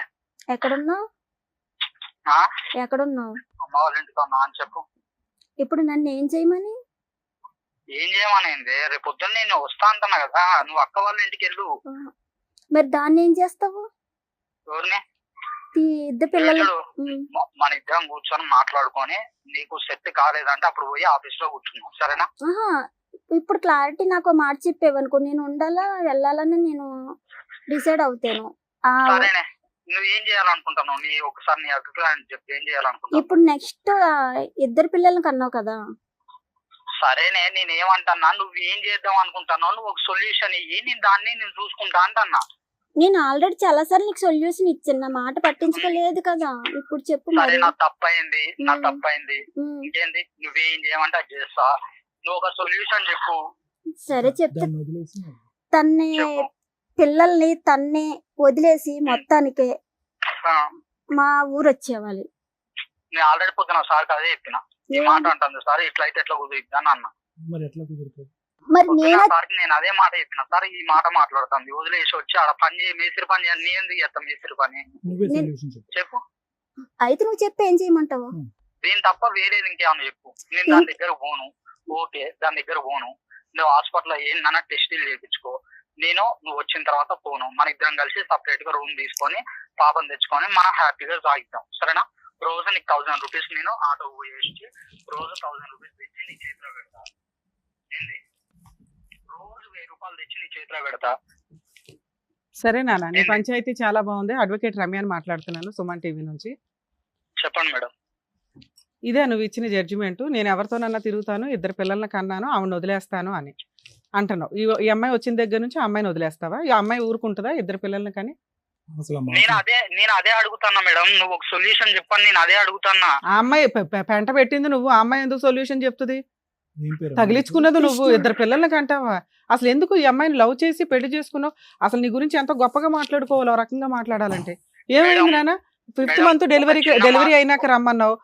ఎక్కడున్నావు? ఆ? ఎక్కడున్నావు? అమ్మ వాళ్ళ ఇంటికి ఉన్నా అని చెప్పు. ఇప్పుడు నన్ను ఏం చేయమని? ఏం చేయమనింది? రేపు పొద్దున్న నేను వస్తా అంటున్నా కదా, నువ్వు అక్క వాళ్ళ ఇంటికి వెళ్ళు. మరి దాన్ని ఏం చేస్తావు? ఎవరిని? ఇద్దరు పిల్లలు చూడు, మన ఇద్దరం కూర్చొని మాట్లాడుకొని నీకు సెట్ కాలేదంటే అప్పుడు పోయి ఆఫీస్ లో కూర్చున్నాం, సరేనా? ఆహా, ఇప్పుడు క్లారిటీ నాకు మాట చెప్పేవనుకో, నేను ఉండాలా వెళ్ళాలని నేను డిసైడ్ అవుతాను. సరేనే, నువ్వు ఏం చేయాలనుకుంటున్నావు? ఒకసారి నీ అభిప్రాయం చెప్పి ఏం చేయాలనుకుంటున్నావు? ఇప్పుడు నెక్స్ట్ ఇద్దరు పిల్లల్ని కన్నావు కదా. సరేనే, నేను ఏమంటున్నా, నువ్వు ఏం చేద్దాం అనుకుంటున్నావు? నువ్వు ఒక సొల్యూషన్ ఇయ్యి, నేను చూసుకుంటా అంటన్నా. నేను ఆల్రెడీ చాలా సార్లు నీకు సొల్యూషన్ ఇచ్చాను, నా మాట పట్టించుకోలేదు కదా. ఇప్పుడు చెప్పు సరే, మరి. నా తప్పైంది. ఇంకేంది, నువ్వేం చేయమంటే అది చేస్తా. నువ్వు ఒక సొల్యూషన్ చెప్పు. సరే చెప్తే దాన్ని వదిలేసి తన్నే చెప్పు. పిల్లల్ని తన్నే వదిలేసి మొత్తానికి ఆ, మా ఊరు వచ్చేవాలి. నేను ఆల్రెడీ పొద్దున సార్కి అదే చెప్పిన. ఈ మాట అంటుంది సార్, ఇట్లా అయితే ఎట్లా కుదిరిద్ది అని అన్న. మరి ఎట్లా కుదురుతుంది? మరి పొద్దున నేను సార్కి నేను అదే మాట చెప్పిన. సార్ ఈ మాట మాట్లాడుతుంది, వదిలేసి వచ్చి ఆడ పని చేయి, మేస్త్రి పని చేయాలి. నీ ఎందుకు చేస్తాం మేస్త్రి పని? నువ్వే నేను- సొల్యూషన్ చెప్పు. చెప్పు. అయితే నువ్వు చెప్పి ఏం చేయమంటావు? దీని తప్ప వేరేది ఇంకేమన్నా చెప్పు. నేను దాని దగ్గర పోను. ఓకే, దాని దగ్గర పోను. నువ్వు హాస్పిటల్లో ఏందన్నా టెస్టులు చేయించుకో. నువ్వు వచ్చిన తర్వాత పోను. మన ఇద్దరం కలిసి సపరేట్ గా రూమ్ తీసుకొని పాపం తెచ్చుకొని మనం హ్యాపీగా సాగిద్దాం, సరేనా? రోజు నీకు 1000 రూపీస్ నేను ఆటో పోయేసి రోజు 1000 రూపీస్ తెచ్చి నీ చేతిలో పెడతా. ఏంది, రోజు 1000 రూపాయలు తెచ్చి నీ చేతిలో పెడతా. సరే నాన్న, నీ ఏంది? పంచాయతీ చాలా బాగుంది. అడ్వకేట్ రమ్యాని మాట్లాడుతున్నాను, సుమన్ టీవీ నుంచి. చెప్పండి మేడం. ఇదే నువ్వు ఇచ్చిన జడ్జిమెంట్. నేను ఎవరితోనన్నా తిరుగుతాను, ఇద్దరు పిల్లల్ని కన్నాను, ఆవిడని వదిలేస్తాను అని అంటున్నావు. ఈ అమ్మాయి వచ్చిన దగ్గర నుంచి ఆ అమ్మాయిని వదిలేస్తావా? ఈ అమ్మాయి ఊరుకుంటుందా ఇద్దరు పిల్లల్ని కానీ? అసలు నేను అదే అడుగుతున్నా మేడం. నువ్వు ఒక సొల్యూషన్ చెప్పని నేను అదే అడుగుతున్నా. ఆ అమ్మాయి పెంట పెట్టింది నువ్వు, ఆ అమ్మాయి ఎందుకు సొల్యూషన్ చెప్తుంది? ఏం పేరు? తగిలించుకున్నది నువ్వు, కృష్ణ. ఇద్దరు పిల్లల్ని కంటావా? అసలు ఎందుకు ఈ అమ్మాయిని లవ్ చేసి పెళ్లి చేసుకున్నావు? అసలు నీ గురించి ఎంతో గొప్పగా మాట్లాడుకోవాలి, ఆ రకంగా మాట్లాడాలంటే. ఏమైంది మేడం, నాన్న? 5th మేడం, మంత్ ఒక చిన్న డెలివరీ మాట. అయినాక రమ్మన్నావు.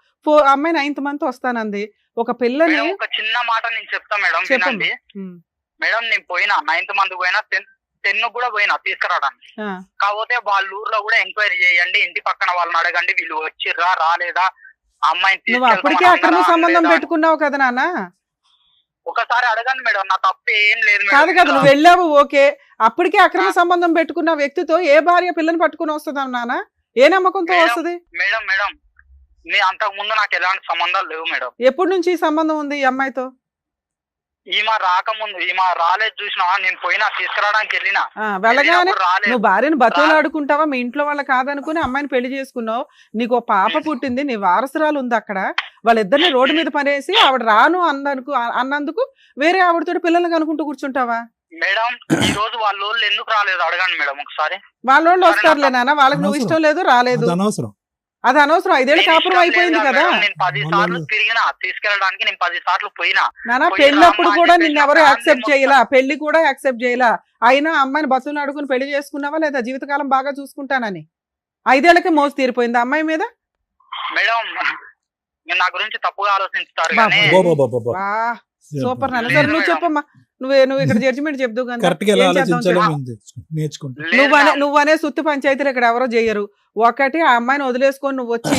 అమ్మాయి 9th మంత్ వస్తానంది. ఒక పిల్లని మేడం, ఒక చిన్న మాట నేను చెప్తా మేడం, చెప్పండి. వినండి. మేడం, నేను పోయినా 9th మంత్ పోయినా 10 కూడా పోయినా తీసుకురావడానికి. కాకపోతే వాళ్ళ ఊర్లో కూడా ఎంక్వైరీ చేయండి, ఇంటి పక్కన వాళ్ళని అడగండి, వీళ్ళు వచ్చిర్రా రాలేదా, అమ్మాయిని నువ్వు అప్పటికే తీసుకెళ్తామని అక్రమ అన్నారా సంబంధం అనలేదా? పెట్టుకున్నావు కదా నాన్న. ఒకసారి అడగండి మేడం, నా తప్పు ఏం లేదు కాదు మేడం. కదా, నువ్వు వెళ్ళావు ఓకే. అప్పటికే అక్రమ సంబంధం పెట్టుకున్న వ్యక్తితో ఏ భార్య పిల్లని పట్టుకుని వస్తుందా నాన్న? ఏ నమ్మకంతో మేడం, వస్తుంది? మేడం నీ అంతకు ముందు నాకు ఎలాంటి సంబంధాలు లేవు మేడం. ఎప్పటి నుంచి ఈ సంబంధం ఉంది ఈ అమ్మాయితో? ఈమె రాకముందు, ఈమె రాలేదు చూసినా, నేను పోయినా తీసుకురావడానికి వెళ్ళినా. వెళ్ళగానే వెళ్ళినప్పుడు రాలేదు. నువ్వు భార్యను బతులాడుకుంటావా? మీ ఇంట్లో వాళ్ళ కాదనుకుని అమ్మాయిని పెళ్లి చేసుకున్నావు. నీకు ఒక పాప పుట్టింది, నీ వారసురాలు ఉంది అక్కడ. వాళ్ళిద్దరిని రోడ్డు మీద పడేసి ఆవిడ రాను అన్నందుకు వేరే ఆవిడతో పిల్లల్ని కనుకుంటూ కూర్చుంటావా? మేడం, ఈ రోజు వాళ్ళ ఊళ్ళు ఎందుకు రాలేదు అడగండి మేడం ఒకసారి. వాళ్ళోళ్ళు వస్తారులే నాన్న, వాళ్ళకి నువ్వు ఇష్టం లేదు రాలేదు, అది అనవసరం. అది అనవసరం. 5 ఏళ్ళు నేను కాపురం ఇష్టం అయిపోయింది లేదు కదా మేడం, నేను 10 సార్లు వాళ్ళు- తిరిగినా, తీసుకెళ్ళడానికి నేను 10 సార్లు పోయినా. నాన్న. పోయి పెళ్ళప్పుడు రామ్మా కూడా అని నిన్ను చెప్పేసి ఎవరు నా యాక్సెప్ట్ ఫ్యామిలీ చేయలా, పెళ్లి కూడా యాక్సెప్ట్ చేయలా. అయినా అమ్మాయిని బతులు అడుగుని పెళ్లి చేసుకున్నావా లేదా? జీవితకాలం బాగా చూసుకుంటానని 5 ఏళ్ళకే మోసు తీరిపోయింది అమ్మాయి మీద. మేడం, మీరు నా గురించి తప్పుగా ఆలోచిస్తారు బాబా. కానీ బాబా వా సూపర్ నాన్న. లేదు సరే నువ్వు మేడం. చెప్పమ్మా, నువ్వు ఇక్కడ జడ్జిమెంట్ చెప్దు కదా. కరెక్ట్ గా ఎలా ఏం చేద్దాం ఆలోచించాలో చెప్పు. మేము నేర్చుకుంటాం. లేదు మేడం. నువ్వనే సుత్తి పంచాయతీలు ఇక్కడ ఎవరో చేయరు. ఒకటి ఆ అమ్మాయిని వదిలేసుకొని నువ్వు వచ్చి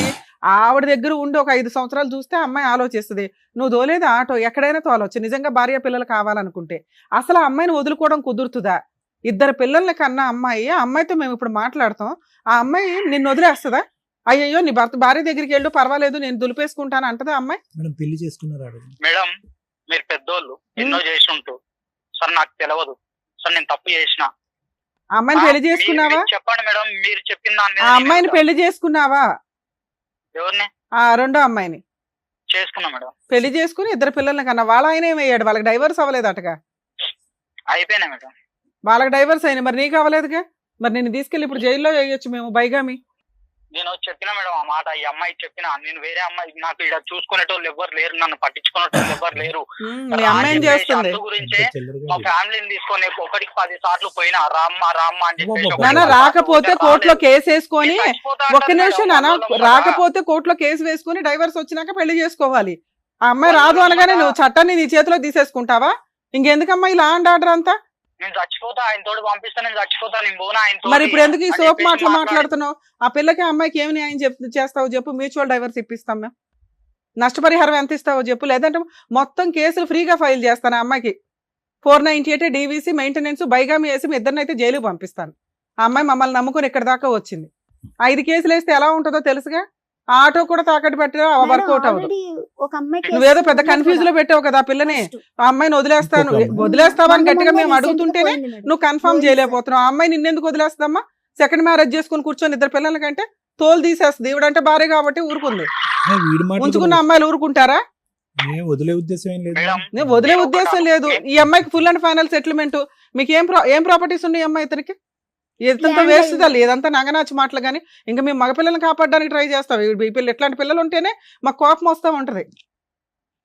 ఆవిడ దగ్గర ఉండి ఒక 5 సంవత్సరాలు చూస్తే అమ్మాయి ఆలోచిస్తుంది. నువ్వు తోలేదు ఆటో, ఎక్కడైనా తోలొచ్చు నిజంగా భార్య పిల్లలు కావాలనుకుంటే. అసలు ఆ అమ్మాయిని వదులుకోవడం కుదురుతుందా? ఇద్దరు పిల్లల్ని కన్నా అమ్మాయి, ఆ అమ్మాయితో మేము ఇప్పుడు మాట్లాడతాం. ఆ అమ్మాయి నిన్ను వదిలేస్తుందా? అయ్యయ్యో నీ భార్య దగ్గరికి వెళ్ళు, పర్వాలేదు నేను దులిపేసుకుంటాను అంటదా అమ్మాయి? మేడం పెళ్లి చేసుకున్నారు. మేడం, మీరు పెద్దోళ్ళు ఎన్నో చేసి ఉంటారు సార్, నాకు తెలియదు సార్, నేను తప్పు చేసిన. ఆ అమ్మాయిని పెళ్లి చేసుకున్నావా? మీరు చెప్పండి మేడం, మీరు చెప్పిన దాని మీద ఆ నేను అమ్మాయిని వెళ్తా. పెళ్లి చేసుకున్నావా? ఎవరిని ఆ రెండో అమ్మాయిని చేసుకున్నా మేడం? పెళ్లి చేసుకుని ఇద్దరు పిల్లల్ని కన్నా. వాళ్ళ ఆయన ఏమయ్యాడు? వాళ్ళకి డైవర్స్ అవ్వలేదటగా. అయిపోయినా మేడం. వాళ్ళకి డైవర్స్ అయినా, మరి నీకు అవ్వలేదుగా. మరి నేను తీసుకెళ్ళి ఇప్పుడు జైల్లో వేయొచ్చు మేము బైగామి. నేను చెప్పిన మేడం ఆ మాట, ఈ అమ్మాయి చెప్పిన, నేను వేరే అమ్మాయి, నాకు ఇక్కడ చూసుకునేటోళ్ళు ఎవరు లేరు, నన్ను పట్టించుకునేటోళ్ళు ఎవరు లేరు. మీ అమ్మాయి ఏం చేస్తుంది? అందు గురించే మా ఫ్యామిలీని తీసుకొని 1కి 10 సార్లు పోయినా రామ్మా అని చెప్పేసి నాన్న, నాన్న రాకపోతే కోర్టులో కేసు వేసుకొని, ఒక్క నిమిషం నాన్న, రాకపోతే కోర్టులో కేసు వేసుకొని డైవర్స్ వచ్చినాక పెళ్లి చేసుకోవాలి. ఆ అమ్మాయి రాదు అనగానే నువ్వు చట్టాన్ని నీ చేతిలో తీసేసుకుంటావా? ఇంకెందుకమ్మా ఇలా అండ్ ఆర్డర్ అంతా? నేను చచ్చిపోతా, ఆయన తోడు పంపిస్తా, నేను చచ్చిపోతా, నేను పోనా ఆయన. మరి ఇప్పుడు ఎందుకు ఈ సోప్ మాటలు మాట్లాడుతున్నావు? ఆ పిల్లకి ఆ అమ్మాయికి ఏమి న్యాయం చేస్తావు చెప్పు? మ్యూచువల్ డైవర్స్ ఇప్పిస్తాం మేము. నష్టపరిహారం ఎంత ఇస్తావో చెప్పు, లేదంటే మొత్తం కేసులు ఫ్రీగా ఫైల్ చేస్తాను. ఆ అమ్మాయికి 498 DVC మెయింటెనెన్స్ బైగామి వేసి మీ ఇద్దరినైతే జైలుకి పంపిస్తాను. ఆ అమ్మాయి మమ్మల్ని నమ్ముకొని ఇక్కడ దాకా వచ్చింది. 5 కేసులు వేస్తే ఎలా ఉంటుందో తెలుసుగా. ఆ ఆటో కూడా తాకట్టు పెట్టడం వర్కౌట్ అవ్వదు. ఆల్రెడీ ఒక అమ్మాయికి నువ్వేదో పెద్ద కన్ఫ్యూజ్ లో పెట్టావు కదా ఆ పిల్లని. ఆ అమ్మాయిని వదిలేస్తాను ఇంకొక అమ్మాయి. వదిలేస్తావా అని గట్టిగా మేము మొన్న అడుగుతుంటేనే recent గా పోయింది నువ్వు కన్ఫర్మ్ పోయింది చేయలేకపోతున్నావు. ఆ అమ్మాయి నిన్నెందుకు వదిలేస్తామా? సెకండ్ మ్యారేజ్ చేసుకుని కూర్చొని 2 పిల్లల కంటే తోలు తీసేస్తుంది. ఈవిడంటే భార్య కాబట్టి ఊరుకుంది. వీడి మాట ఉంచుకున్న అమ్మాయిలు ఊరుకుంటారా? ఏం వదిలే ఉద్దేశం ఏం లేదు. మేడం నేను వదిలే ఉద్దేశం లేదు. ఈ అమ్మాయికి ఫుల్ అండ్ ఫైనల్ సెటిల్మెంట్. మీకు ఏం ప్రాపర్టీస్ ఉన్నాయి ఈ అమ్మాయి ఇతనికి? ఇదంతా Land వేస్ట్ అయింది. తల్లి, ఇదంతా నగనాచి మాటలు. కానీ ఇంకా మేము మగ పిల్లల్ని కాపాడడానికి ట్రై చేస్తాం. ఈ పిల్లలు ఎట్లాంటి పిల్లలు ఉంటేనే మాకు కోపం వస్తూ ఉంటది.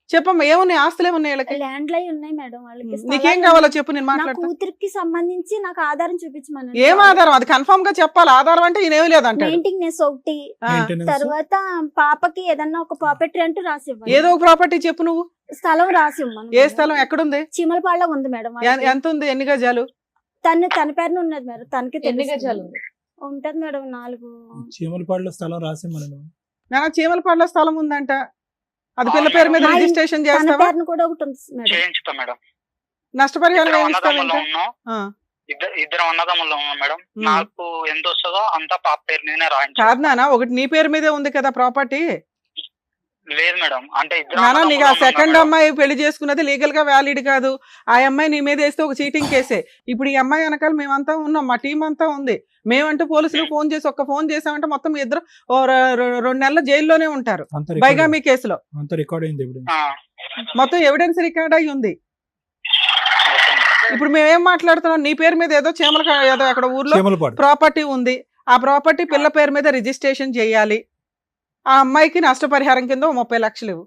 చెప్పమ్మా, ఏమున్నాయి ఆస్తులు ఏమున్నాయి వీళ్ళకి? ల్యాండ్ లై ఉన్నాయి మేడం వాళ్ళకి. నీకేం స్థలాలు కావాలో చెప్పు, నేను నా మాట్లాడతా. కూతురికి సంబంధించి నాకు ఆధారం చూపించమని. ఏం ఆధారం? అది కన్ఫర్మ్ గా చెప్పాలి. ఆధారం అంటే ఈయనేమి లేదంటాడు. మెయింటెనెన్స్ ఒకటి, Maintenance. తర్వాత పాపకి ఏదన్నా ఒక ప్రాపర్టీ అంటూ రాసి ఇవ్వాలి. ఏదో ఒక ప్రాపర్టీ చెప్పు నువ్వు. స్థలం రాసి ఇవ్వమను. ఏ స్థలం ఎక్కడుంది? చీమలపాడులో ఉంది మేడం వాళ్ళకి. ఎంత ఉంది? ఎన్ని గజాలు? తన పేరున ఉన్నది మేడం. తనకి ఎన్ని తెలుసు. గజాలు ఉంది? ఉంటది మేడం 4. చీమలపాడులో స్థలం రాసి మనం నా చీమలపాడులో స్థలం ఉందంట. అది పిల్ల పేరు మీద అవును. రిజిస్ట్రేషన్ తన చేస్తావా? పేరున కూడా ఒకటి ఉంది మేడం. చేయించుతాం మేడం. నష్టపరిహారం ఇద్దరం ఏమి ఇస్తావు అన్నదమ్ములు ఇంకా? ఉన్నాం. ఇద్దరం అన్నదమ్ములు ఉన్నాం మేడం. ఉమ్. నాకు ఎంత వస్తుందో అంతా పాప పేరు మీదనే రాయించాలి. కాదు నాన్న, ఒకటి నీ పేరు మీదే ఉంది కదా ప్రాపర్టీ. లేదు మేడం, అంటే ఇద్దరం నాన్న, నీకు ఆ అన్నదమ్ములు ఉన్నాం సెకండ్ మేడం. అమ్మాయి పెళ్లి చేసుకున్నది లీగల్ గా వ్యాలిడ్ కాదు. ఆ అమ్మాయి నీ మీద వేస్తే ఒక చీటింగ్ కేసే. ఇప్పుడు ఈ అమ్మాయి వెనకాల మేమంతా ఉన్నాం, మా టీం అంతా ఉంది. మేమంటూ పోలీసులు ఫోన్ చేసి ఒక్క ఫోన్ చేసామంటే మొత్తం మీ ఇద్దరు 2 నెలల జైల్లోనే ఉంటారు. అంత బైగామీ కేసులో రికార్డ్ అయింది ఇప్పుడు. ఆ, మొత్తం ఎవిడెన్స్ రికార్డ్ అయి ఉంది. Okay madam. ఇప్పుడు మేమేం మాట్లాడుతున్నాం? నీ పేరు మీద ఏదో చీమల ఏదో అక్కడ ఊర్లో చీమలపాడు ప్రాపర్టీ ఉంది. ఆ ప్రాపర్టీ పిల్ల పేరు మీద రిజిస్ట్రేషన్ చేయాలి. ఆ అమ్మాయికి నష్టపరిహారం కింద 30 లక్షలు ఇవ్వు.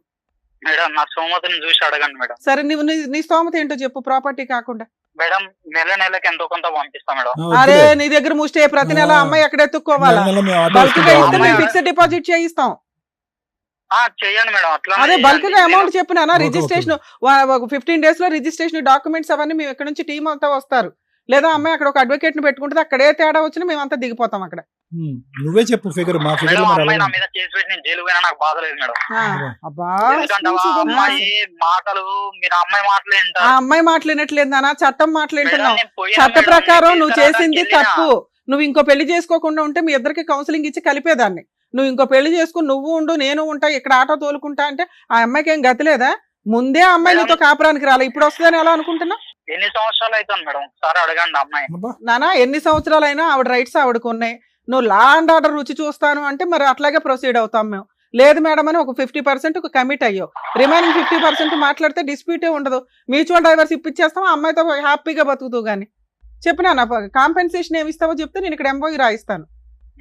మేడం నా సోమతిని చూసి అడగండి మేడం. సరే, నువ్వు నీ స్తోమత ఏంటో చెప్పు. ప్రాపర్టీ కాకుండా మేడం నెలకి ఎంతో కొంత పంపిస్తా మేడం. అరే, నీ దగ్గర ముష్టే ప్రతి నెల అమ్మాయి ఎక్కడ ఎత్తుక్కోవాలా? బల్క్ గా ఇస్తే మేము ఫిక్స్డ్ డిపాజిట్ చేయిస్తాం. చెయ్యండి మేడం. అట్లా అదే బల్క్ గా అమౌంట్ చెప్పినా ఓకే, రిజిస్ట్రేషన్ 15 days లో రిజిస్ట్రేషన్ డాక్యుమెంట్స్ అవన్నీ మేము ఇక్కడ నుంచి టీం అంతా వస్తారు. లేదా అమ్మాయి అక్కడ ఒక అడ్వకేట్ ని పెట్టుకుంటే అక్కడే తేడా వచ్చినా మేమంతా దిగిపోతాం అక్కడ. నువ్వే చెప్పు ఫిగర్. మా ఫిగర్ మేడం అమ్మాయి నా మీద కేసు పెట్టి నేను జైలు పోయినా నాకు బాధ లేదు మేడం. అబ్బా, ఎందుకంటే ఆ అమ్మాయి మాటలు మీరు అమ్మాయి మాటలు ఆ వింటారు. అమ్మాయి మాట్లాడినట్లేదు నాన్న, చట్టం మేడం, మాట్లాడుతున్నావు. నేను పోయినా చట్ట మేడం, ప్రకారం నేను నువ్వు తీసుకురావడానికి చేసింది వెళ్ళినా. తప్పు. నువ్వు ఇంకో పెళ్లి చేసుకోకుండా ఉంటే మీ ఇద్దరికి కౌన్సిలింగ్ ఇచ్చి కలిపేదాన్ని. నువ్వు ఇంకో పెళ్లి చేసుకుని నువ్వు ఉండు నేను ఉంటా ఇక్కడ ఆటో తోలుకుంటా అంటే ఆ అమ్మాయికి ఏం గతి లేదా? ముందే ఆ అమ్మాయి నీతో కాపురానికి రాలి, ఇప్పుడు వస్తుందని ఎలా అనుకుంటున్నా? ఎన్ని సంవత్సరాలు అవుతుంది మేడం? ఒకసారి అడగండి అమ్మాయి. నానా, ఎన్ని సంవత్సరాలైనా ఆవిడ రైట్స్ ఆవిడకు ఉన్నాయి. నువ్వు లా అండ్ ఆర్డర్ రుచి చూస్తాను అంటే మరి అట్లాగే ప్రొసీడ్ అవుతాం మేము. లేదు మేడం అని ఒక 50% కమిట్ అయ్యో, రిమైనింగ్ 50% మాట్లాడితే డిస్ప్యూటే ఉండదు. మ్యూచువల్ డైవర్స్ ఇప్పించేస్తాం, ఆ అమ్మాయితో హ్యాపీగా బతుకుతూ గానీ. చెప్పినా నా కాంపెన్సేషన్ ఏమి ఇస్తావో చెప్తే నేను ఇక్కడ ఎంబోయి రాయిస్తాను.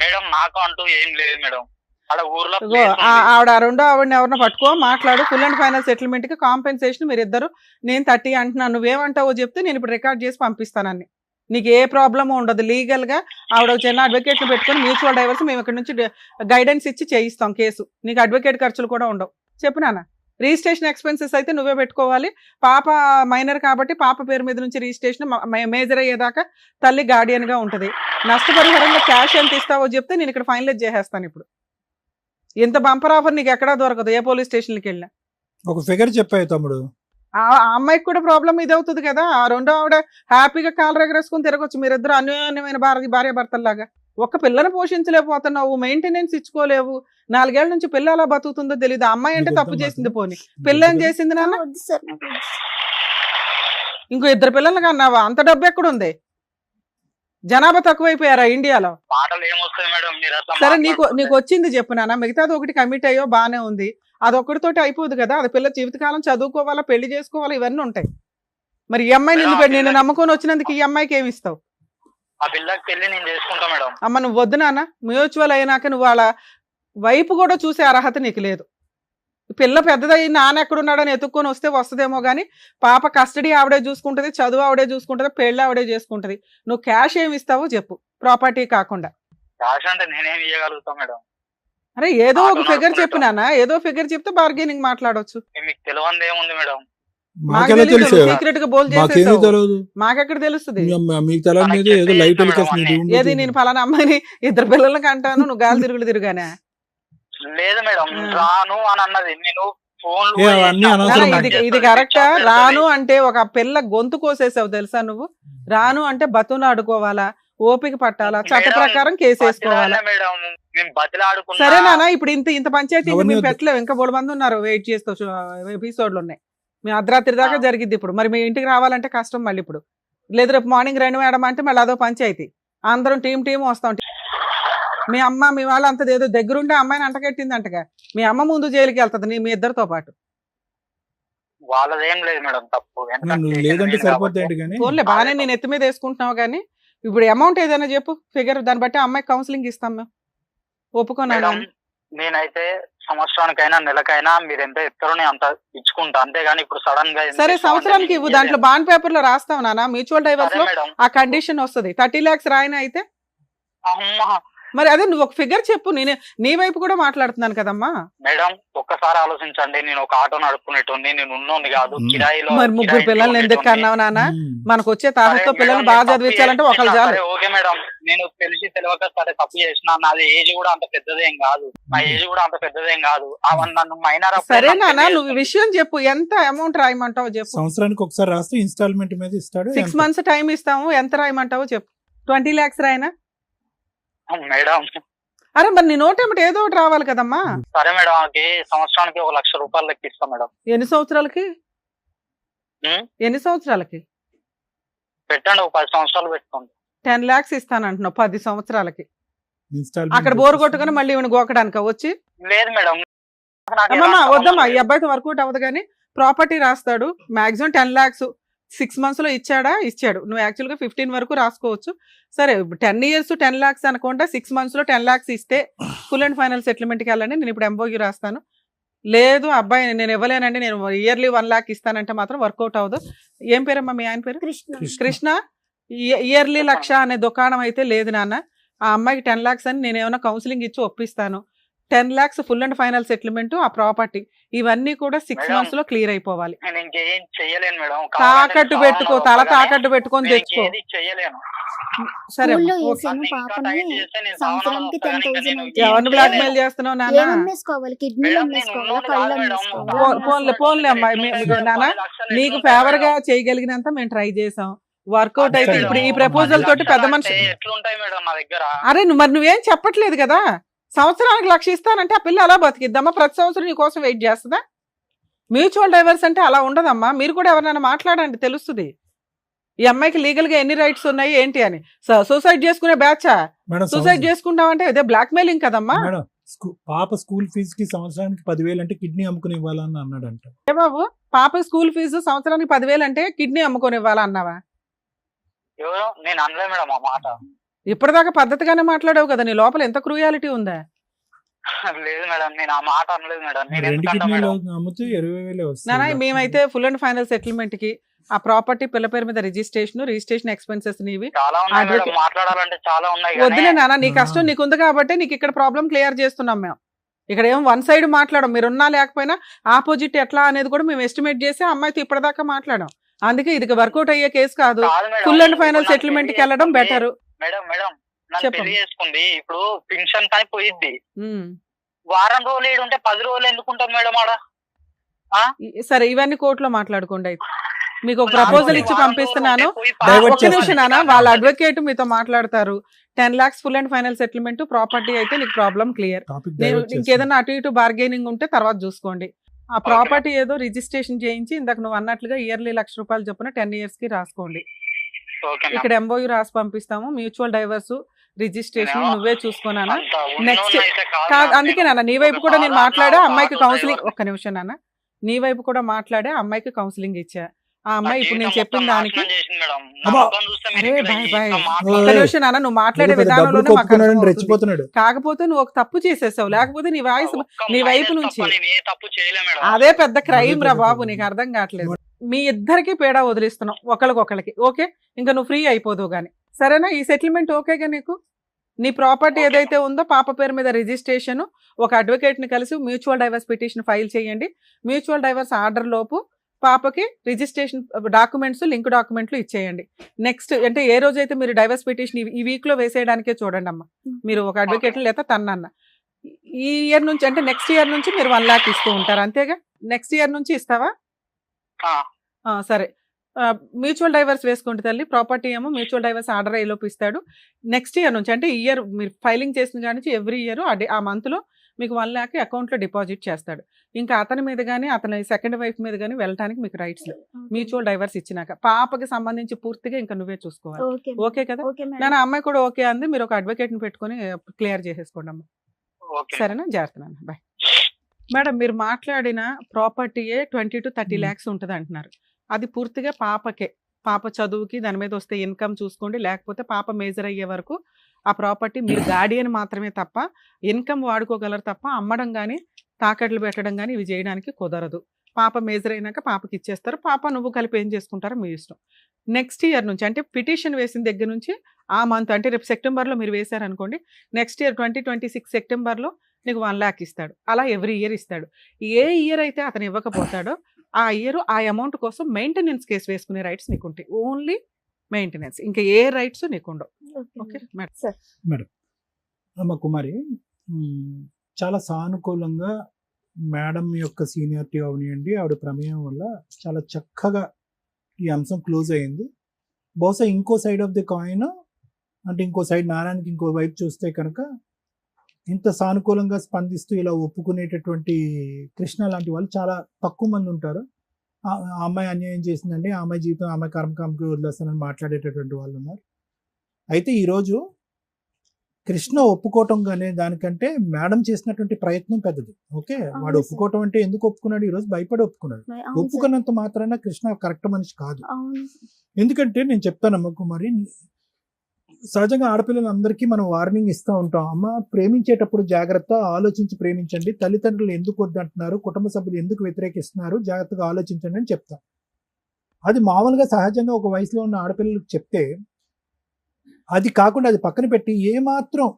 మేడం నాకు అంటూ ఏం లేదు మేడం. ఆడ ఊర్లో ఇగో, place ఉంది. ఆవిడ ఆవిడని ఎవరినో పట్టుకో, మాట్లాడు. ఫుల్ అండ్ ఫైనల్ సెటిల్మెంట్ కి కాంపెన్సేషన్ మీరు ఇద్దరు. నేను 30 అంటున్నాను, నువ్వేమంటావో చెప్తే నేను ఇప్పుడు రికార్డ్ చేసి పంపిస్తానని. నీకు ఏ ప్రాబ్లమ్ ఉండదు. లీగల్ గా ఆవిడ ఒక చిన్న అడ్వకేట్ ని పెట్టుకొని మ్యూచువల్ డైవర్స్ మేము ఇక్కడ నుంచి గైడెన్స్ ఇచ్చి చేయిస్తాం కేసు. నీకు అడ్వకేట్ ఖర్చులు కూడా ఉండవు. చెప్పినానా? రిజిస్ట్రేషన్ ఎక్స్పెన్సెస్ అయితే నువ్వే పెట్టుకోవాలి. పాప మైనర్ కాబట్టి పాప పేరు మీద నుంచి రిజిస్ట్రేషన్ మేజర్ అయ్యేదాకా తల్లి గార్డియన్ గా ఉంటది. నష్టపరిహారంగా క్యాష్ ఎంత ఇస్తావో చెప్తే నేను ఇక్కడ ఫైనలైజ్ చేసేస్తాను. ఇప్పుడు ఇంత బంపర్ ఆఫర్ నీకు ఎక్కడా దొరకదు, ఏ పోలీస్ స్టేషన్కి వెళ్ళినా. ఒక ఫిగర్ చెప్పాయి తమ్ముడు. ఆ అమ్మాయికి కూడా ప్రాబ్లం ఇది అవుతుంది కదా. ఆ రెండో ఆవిడ హ్యాపీగా కాలు ఎగరేసుకుని తిరగొచ్చు. మీరిద్దరు అన్యోన్యమైన భార్య భర్తల్లాగా. ఒక పిల్లని పోషించలేకపోతున్నావు, మెయింటెనెన్స్ ఇచ్చుకోలేవు. 4 ఏళ్ల నుంచి పిల్ల ఎలా బతుకుతుందో తెలియదు. ఆ అమ్మాయి అంటే తప్పు చేసింది. పోనీ పిల్ల ఏం చేసింది నాన్న? వద్దు సార్ నాకు వద్దు. ఇంకో 2 పిల్లలు కన్నావా? అంత డబ్బు ఎక్కడుంది? జనాభా తక్కువైపోయారా ఇండియాలో? మాటలు ఏమొస్తాయి మేడం? మీరు అట్లా సరే, నీకు మాట్లాడుతుంటే. వచ్చింది చెప్పు నాన్న. మిగతాది ఒకటి కమిట్ అయ్యో బానే ఉంది. అదొక్కడితోటి అయిపోదు కదా. అది పిల్ల జీవితకాలం చదువుకోవాలా, పెళ్లి చేసుకోవాలా, ఇవన్నీ ఉంటాయి. మరి ఈ అమ్మాయి నిన్ను నమ్ముకొని వచ్చినందుకు ఈ అమ్మాయికి ఏమి ఇస్తావు? ఆ పిల్లకి పెళ్లి నేను చేసుకుంటా మేడం. అమ్మ, నువ్వు వద్దు నాన్న. మ్యూచువల్ అయినాక నువ్వు వాళ్ళ వైపు కూడా చూసే అర్హత నీకు లేదు. పిల్ల పెద్దదయ్యి నాన్న ఎక్కడున్నాడని ఎత్తుక్కొని వస్తే వస్తుందేమో కానీ పాప కస్టడీ ఆవిడే చూసుకుంటది, చదువు ఆవిడే చూసుకుంటది, పెళ్లి ఆవిడే చేసుకుంటది. నువ్వు క్యాష్ ఏమి ఇస్తావో చెప్పు, ప్రాపర్టీ కాకుండా. క్యాష్ అంటే నేనేం ఇవ్వగలుగుతా మేడం? అరే, ఏదో ఒక ఫిగర్ చెప్పు నాన్న. ఏదో ఫిగర్ చెప్తే బార్గెనింగ్ మాట్లాడొచ్చు. మీకు తెలియంది ఏముంది మేడం? మాకెలా తెలుసు? సీక్రెట్ గా బోల్ మాకేమీ చేసేసావు. తెలియదు. మాకెక్కడ తెలుస్తుంది? మీకు తెలియదు. ఏదో లైట్ వెలికేస్తుంది. ఏది నేను ఫలానా అమ్మాయిని 2 పిల్లలకి అంటాను, నువ్వు గాలి తిరుగుగానే. లేదు మేడం, రాను అని అన్నది. నేను ఫోన్ అవన్నీ అనవసరం. ఇది కరెక్టా? రాను అంటే ఒక పిల్ల గొంతు కోసేసావు తెలుసా నువ్వు. రాను అంటే బతును ఆడుకోవాలా, ఓపిక పట్టాలా, చట్ట ప్రకారం కేసు వేసుకోవాలా. మేడం మేము బతిలాడుకున్నా. సరే నాన్న, ఇప్పుడు ఇంత పంచాయతీ అవన్నీ మేము వద్దు. పెట్టలేము. ఇంకా 3 మంది ఉన్నారు వెయిట్ చేస్తూ, ఎపిసోడ్లు ఉన్నాయి. మీ అర్ధరాత్రి దాకా జరిగిద్ది ఇప్పుడు. మరి మీ ఇంటికి రావాలంటే కష్టం మళ్ళీ ఇప్పుడు. లేదు రేపు మార్నింగ్ రండి మేడం అంటే మళ్ళీ అదో పంచాయతీ. అందరం టీం వస్తాం. మీ అమ్మ మీ వాళ్ళు అంత ఏదో దగ్గరుండే అమ్మాయిని అంటకెట్టింది అంటగా. మీ అమ్మ ముందు జైలుకి వెళ్తుంది మీ ఇద్దరితో పాటు. వాళ్ళదేం లేదు మేడం తప్పు. నువ్వు లేదంటే సరిపోతాయి కానీ ఫోన్లే బాగానే నేను ఎత్తి మీద వేసుకుంటున్నావు కానీ ఇప్పుడు అమౌంట్ ఏదైనా చెప్పు ఫిగర్, దాన్ని బట్టి అమ్మాయికి కౌన్సిలింగ్ ఇస్తాం మేము. ఒప్పుకోనా? మేడం నేనైతే సంవత్సరానికైనా నెలకైనా మీరు ఎంత ఇస్తారో నేను అంత ఇచ్చుకుంటా, అంతేగాని ఇప్పుడు సడన్ గా సరే సంవత్సరానికి ఇవ్వు, దాంట్లో బాండ్ పేపర్ లో రాస్తావు నాన్న. మ్యూచువల్ డైవర్స్ లో మేడం. ఆ కండిషన్ వస్తుంది. 30 lakhs రాయన అయితే అమ్మా మరి అదే నువ్వు ఒక ఫిగర్ చెప్పు. నేను నీ వైపు కూడా మాట్లాడుతున్నాను కదమ్మా. మేడం ఒక్కసారి ఆలోచించండి, నేను ఒక ఆటో నడుపుకునేటోని, నేను ఉన్నోని కాదు, కిరాయిలో. మరి 3 పిల్లల్ని ఎందుకు కన్నావు నాన్న? మనకు వచ్చే తాహతో పిల్లల్ని బాగా చదివించాలంటే ఒకళ్ళు చాలు. ఓకే మేడం, నేను తెలిసి తెలియక సరే తప్పు చేసిన, నాది ఏజ్ కూడా అంత పెద్దదేం కాదు, నా ఏజ్ కూడా అంత పెద్దదేం కాదు. అవన్నీ నన్ను మైనర్. సరే నాన్న, నువ్వు విషయం చెప్పు. ఎంత అమౌంట్ రాయమంటావు చెప్పు. సంవత్సరానికి ఒకసారి రాస్తే ఇన్స్టాల్మెంట్ మీద ఇస్తాడు. 6 months టైం ఇస్తాము. ఎంత రాయమంటావు చెప్పు. 20 lakhs రాయనా? మేడం అరే మరి నీ నోట్ ఏమిటి ఏదో ఒకటి రావాలి కదమ్మా. సరే మేడం, ఆమెకి సంవత్సరానికి 1 లక్ష రూపాయలు లెక్క ఇస్తాం మేడం. ఎన్ని సంవత్సరాలకి? ఉం? ఎన్ని సంవత్సరాలకి? పెట్టండి, ఒక 10 సంవత్సరాలు పెట్టుకోండి. 10 lakhs ఇస్తానంటున్నావు 10 సంవత్సరాలకి. ఇన్స్టాల్మెంట్ అక్కడ బోర్ కొట్టుకుని మళ్ళీ ఈవెన్ గోకడానిక వచ్చి? లేదు మేడం నాకు అమ్మమ్మ ఎలాంటి వద్దమ్మా, ఈ సంబంధం అబ్బాయితో వర్కౌట్ అవ్వదు. కానీ ప్రాపర్టీ రాస్తాడు మాక్సిమం 10 lakhs 6 months లో ఇచ్చాడు. నువ్వు యాక్చువల్గా 15 వరకు రాసుకోవచ్చు. సరే 10 years 10 lakhs అనుకుంటా. 6 months లో 10 lakhs ఇస్తే ఫుల్ అండ్ ఫైనల్ సెటిల్మెంట్కి వెళ్ళండి. నేను ఇప్పుడు ఎంఓయూ రాస్తాను. లేదు అబ్బాయి నేను ఇవ్వలేనండి, నేను ఇయర్లీ 1 lakh ఇస్తానంటే మాత్రం వర్కౌట్ అవ్వదు. ఏం పేరమ్మా మీ ఆయన పేరు? కృష్ణ. ఇయర్లీ 1 లక్ష అనే దుకాణం అయితే లేదు నాన్న. ఆ అమ్మాయికి 10 lakhs అని నేను ఏమైనా కౌన్సిలింగ్ ఇచ్చి ఒప్పిస్తాను. 10 lakhs full and final settlement, ఆ ప్రాపర్టీ ఇవన్నీ కూడా 6 మేడం, months లో క్లియర్ అయిపోవాలి. నేను ఇంకేం చెయ్యలేను మేడం. తాకట్టు పెట్టుకో, తల తాకట్టు పెట్టుకొని తెచ్చుకో. చెయ్యలేను. సరే స్కూల్లో ఓకే. వేసాను పాపని. సంవత్సరానికి 10,000 అవుతుంది. ఎవరిని బ్లాక్ మెయిల్ చేస్తున్నావు నాన్న? ఏం అమ్మేసుకోవాలి? కిడ్నీలు అమ్మేసుకోవాలా? కళ్ళు అమ్మేసుకోవాలా? పోన్లే అమ్మాయి నాన్న, నీకు ఫేవర్ గా చేయగలిగినంత మేము ట్రై చేసాం. వర్కౌట్ అయితే ఇప్పుడు ఈ ప్రపోజల్ తోటి పెద్ద మనిషి. ఎట్లుంటాయి మేడం నా దగ్గర? అరే మరి నువ్వేం చెప్పట్లేదు కదా. సంవత్సరానికి 1 లక్ష ఇస్తానంటే ఆ పిల్ల అలా బతికిద్దామా? ప్రతి సంవత్సరం నీ కోసం వెయిట్ చేస్తుందా? మ్యూచువల్ డైవర్స్ అంటే అలా ఉండదమ్మా. మీరు కూడా ఎవరైనా మాట్లాడండి, తెలుస్తుంది ఈ అమ్మాయికి లీగల్ గా ఎన్ని రైట్స్ ఉన్నాయి ఏంటి అని. సూసైడ్ చేసుకునే బ్యాచా? సూసైడ్ చేసుకుంటామంటే ఇదే బ్లాక్ మెయిలింగ్ కదమ్మా. మేడం పాప స్కూల్ ఫీజు కి సంవత్సరానికి 10,000 అంటే కిడ్నీ అమ్ముకుని ఇవ్వాలని అన్నాడంట. ఏ బాబు, పాప స్కూల్ ఫీజు సంవత్సరానికి 10,000 అంటే కిడ్నీ అమ్ముకొని ఇవ్వాలా అన్నావా? ఎవరో నేను అనలే మేడం ఆ మాట. ఇప్పటిదాకా పద్ధతిగానే మాట్లాడావు కదా. నీ లోపల ఎంత క్రూయాలిటీ ఉందా? లేదు మేడం, నేను ఆ మాట అనలేదు మేడం. నేను 2 ఎందుకంటా కిడ్నీలు మేడం? అమ్ముతూ 20,000 వస్తుంది. నానా మేమైతే ఫుల్ అండ్ ఫైనల్ సెటిల్మెంట్ కి ఆ ప్రాపర్టీ పిల్ల పేరు మీద రిజిస్ట్రేషన్ ఎక్స్పెన్సెస్ నీవి చాలా ఉన్నాయి మేడం, advocate- మాట్లాడాలంటే చాలా ఉన్నాయి కానీ వద్దులే నాన్న, నీ కష్టం నీకుంది కాబట్టి నీకు ఇక్కడ ప్రాబ్లం క్లియర్ చేస్తున్నాం మేము. ఇక్కడ ఏం 1 side మాట్లాడం. మీరున్నా లేకపోయినా ఆపోజిట్ ఎట్లా అనేది కూడా మేము ఎస్టిమేట్ చేసి అమ్మాయితో ఇప్పటిదాకా మాట్లాడాం. అందుకే ఇది వర్కౌట్ అయ్యే కేసు కాదు. కాదు మేడం, ఫుల్ అండ్ ఫైనల్ ఇప్పుడు సెటిల్మెంట్ కి నన్ను వెళ్ళడం పెళ్లి బెటర్. మేడం నన్ను చెప్పండి. పెళ్లి చేసుకుంది, ఇప్పుడు పింఛన్ కానీ పోయిద్ది. వారం రోజులు ఏడు ఉంటే 10 రోజులు ఎందుకుంటాం మేడం ఆడ? సరే ఇవన్నీ కోర్టులో మాట్లాడుకోండి. అయితే మీకు ఒక నాకు ప్రపోజల్ ఇచ్చి వారం పంపిస్తున్నాను. రోజులు ఉంటే పోయి Divert ఒక్క నిమిషం నాన్న, చేస్తాను. వాళ్ళ అడ్వకేట్ మీతో మాట్లాడతారు. 10 lakhs full and final settlement, property అయితే నీకు ప్రాబ్లం క్లియర్. టాపిక్ నేను డైవర్ట్ చేస్తాను. ఇంకేదైనా అటు ఇటు బార్గెనింగ్ ఉంటే తర్వాత చూసుకోండి. ఆ ప్రాపర్టీ ఏదో రిజిస్ట్రేషన్ చేయించి ఇందాక నువ్వు అన్నట్లుగా ఇయర్లీ 1 లక్ష రూపాయలు చొప్పున 10 years కి రాసుకోండి. Okay madam. ఇక్కడ ఎంఓయూ రాసి పంపిస్తాము. మ్యూచువల్ డైవర్స్ రిజిస్ట్రేషన్ నేను నువ్వే చూసుకున్నానా? అంత ఉన్నోన్ని నెక్స్ట్ అయితే కాదు కాదు, మేడం. అందుకే నాన్న నీ వైపు ఒక కూడా నేను సాధారణ మాట్లాడా ఒక అమ్మాయికి ఆటో కౌన్సిలింగ్. డ్రైవర్. ఒక్క నిమిషం నాన్న, నీ వైపు కూడా మాట్లాడే అమ్మాయికి కౌన్సిలింగ్ ఇచ్చా. ఆ నా అమ్మాయి ఇప్పుడు నేను జీవితం చెప్పిన మొత్తం దానికి నాశనం చేసింది మేడం. నా అబ్బా. ముఖం చూస్తే మీరు అరే ఇక్కడ బాయ్ ఈ బాయ్ యొక్క మాటలు ఒక్క ఓయ్. నిమిషం నాన్న, నువ్వు మాట్లాడే ఏదో పెద్ద డబ్బులు విధానంలోనే మాకు కొప్పుకున్నాడని అర్థమవుతుంది. రెచ్చిపోతున్నాడు. కాకపోతే నువ్వు ఒక తప్పు చేసేసావు, లేకపోతే నీ వాయిస్ ఒక్క నీ వైపు మైనస్ నుంచి తప్ప నేను ఏ తప్పు చేయలే మేడం. అదే పెద్ద క్రైమ్ అదే రా పెద్ద బాబు. క్రైమ్. నీకు అర్థం కావట్లేదు. మీ ఇద్దరికి పేడా వదిలిస్తున్నాం ఒకళ్ళకొకళ్ళకి. ఓకే, ఇంకా నువ్వు ఫ్రీ అయిపోదు గానీ సరేనా? ఈ సెటిల్మెంట్ ఓకేగా నీకు? నీ ప్రాపర్టీ ఓకే. ఏదైతే ఉందో పాప పేరు మీద రిజిస్ట్రేషన్, ఒక అడ్వకేట్ ని కలిసి మ్యూచువల్ డైవర్స్ పిటిషన్ ఫైల్ చేయండి. మ్యూచువల్ డైవర్స్ ఆర్డర్ లోపు పాపకి రిజిస్ట్రేషన్ డాక్యుమెంట్స్, లింక్ డాక్యుమెంట్లు ఇచ్చేయండి. నెక్స్ట్ అంటే ఏ రోజైతే మీరు డైవర్స్ పిటిషన్ ఈ వీక్ లో వేసేయడానికే చూడండి అమ్మా. మీరు ఒక అడ్వకేట్ లేదా తన్నన్న ఈ ఇయర్ నుంచి అంటే నెక్స్ట్ ఇయర్ నుంచి మీరు 1 lakh ఇస్తూ ఉంటారు అంతేగా? నెక్స్ట్ ఇయర్ నుంచి ఇస్తావా? ఆ, సరే మ్యూచువల్ డైవర్స్ వేసుకుంటే తల్లి, ప్రాపర్టీ ఏమో మ్యూచువల్ డైవర్స్ ఆర్డర్ అయ్యేలోపు ఇస్తాడు. నెక్స్ట్ ఇయర్ నుంచి అంటే ఇయర్ మీరు ఫైలింగ్ చేసిన కాడి నుంచి ఎవ్రీ ఇయర్ ఆ మంత్లో మీకు 1 lakh అకౌంట్లో డిపాజిట్ చేస్తాడు. ఇంకా అతని మీద కానీ అతని సెకండ్ వైఫ్ మీద కానీ వెళ్ళటానికి మీకు రైట్స్ మ్యూచువల్ డైవర్స్ ఇచ్చినాక. పాపకి సంబంధించి పూర్తిగా ఇంకా నువ్వే చూసుకోవాలి. ఓకే కదా? Okay madam. నేను అమ్మాయి కూడా ఓకే అంది. మీరు ఒక అడ్వకేట్ని పెట్టుకొని క్లియర్ చేసేసుకోండి అమ్మా. ఓకే సరేనా? జాగ్రత్త నాన్న. బాయ్. మేడం, మీరు మాట్లాడిన ప్రాపర్టీయే 20 to 30 lakhs ఉంటుంది అంటున్నారు. అది పూర్తిగా పాపకే. పాప చదువుకి దాని మీద వస్తే ఇన్కమ్ చూసుకోండి, లేకపోతే పాప మేజర్ అయ్యే వరకు ఆ ప్రాపర్టీ మీరు గార్డియన్ మాత్రమే తప్ప ఇన్కమ్ వాడుకోగలరు తప్ప అమ్మడం కానీ తాకట్లు పెట్టడం కానీ ఇవి చేయడానికి కుదరదు. పాప మేజర్ అయినాక పాపకి ఇచ్చేస్తారు. పాప నువ్వు కలిపి ఏం చేసుకుంటారో మీ ఇష్టం. నెక్స్ట్ ఇయర్ నుంచి అంటే పిటిషన్ వేసిన దగ్గర నుంచి ఆ మంత్ అంటే రేపు సెప్టెంబర్లో మీరు వేశారనుకోండి, నెక్స్ట్ ఇయర్ 2026 సెప్టెంబర్లో నీకు 1 lakh ఇస్తాడు. అలా ఎవ్రీ ఇయర్ ఇస్తాడు. ఏ ఇయర్ అయితే అతను ఇవ్వకపోతాడో ఆ ఇయర్ ఆ అమౌంట్ కోసం మెయింటెనెన్స్ కేసు వేసుకునే రైట్స్ నీకు ఉంటాయి. ఓన్లీ మెయింటెనెన్స్, ఇంకా ఏ రైట్స్ నీకు ఉండవు. Okay madam. అమ్మ కుమారి, చాలా సానుకూలంగా మేడం యొక్క సీనియారిటీ అవనియండి, ఆవిడ ప్రమేయం వల్ల చాలా చక్కగా ఈ అంశం క్లోజ్ అయ్యింది. బహుశా ఇంకో సైడ్ ఆఫ్ ది కాయిన్ అంటే ఇంకో సైడ్ నారాయణకి ఇంకో వైపు చూస్తే కనుక ఇంత సానుకూలంగా స్పందిస్తూ ఇలా ఒప్పుకునేటటువంటి కృష్ణ లాంటి వాళ్ళు చాలా తక్కువ మంది ఉంటారు. ఆ అమ్మాయి అన్యాయం చేసిందండి, ఆ అమ్మాయి జీవితం ఆ అమ్మాయి కర్మకామకి వదిలేస్తానని మాట్లాడేటటువంటి వాళ్ళు ఉన్నారు. అయితే ఈరోజు కృష్ణ ఒప్పుకోవటం అనే దానికంటే మేడం చేసినటువంటి ప్రయత్నం పెద్దది. ఓకే, వాడు ఒప్పుకోవటం అంటే ఎందుకు ఒప్పుకున్నాడు? ఈరోజు భయపడి ఒప్పుకున్నాడు. ఒప్పుకున్నంత మాత్రాన కృష్ణ కరెక్ట్ మనిషి కాదు. ఎందుకంటే నేను చెప్తానమ్మ కుమారి, సహజంగా ఆడపిల్లలందరికీ మనం వార్నింగ్ ఇస్తూ ఉంటాం. అమ్మ, ప్రేమించేటప్పుడు జాగ్రత్త, ఆలోచించి ప్రేమించండి. తల్లిదండ్రులు ఎందుకు వద్దంటున్నారు, కుటుంబ సభ్యులు ఎందుకు వ్యతిరేకిస్తున్నారు, జాగ్రత్తగా ఆలోచించండి అని చెప్తాం. అది మామూలుగా సహజంగా ఒక వయసులో ఉన్న ఆడపిల్లలకు చెప్తే, అది కాకుండా అది పక్కన పెట్టి ఏమాత్రం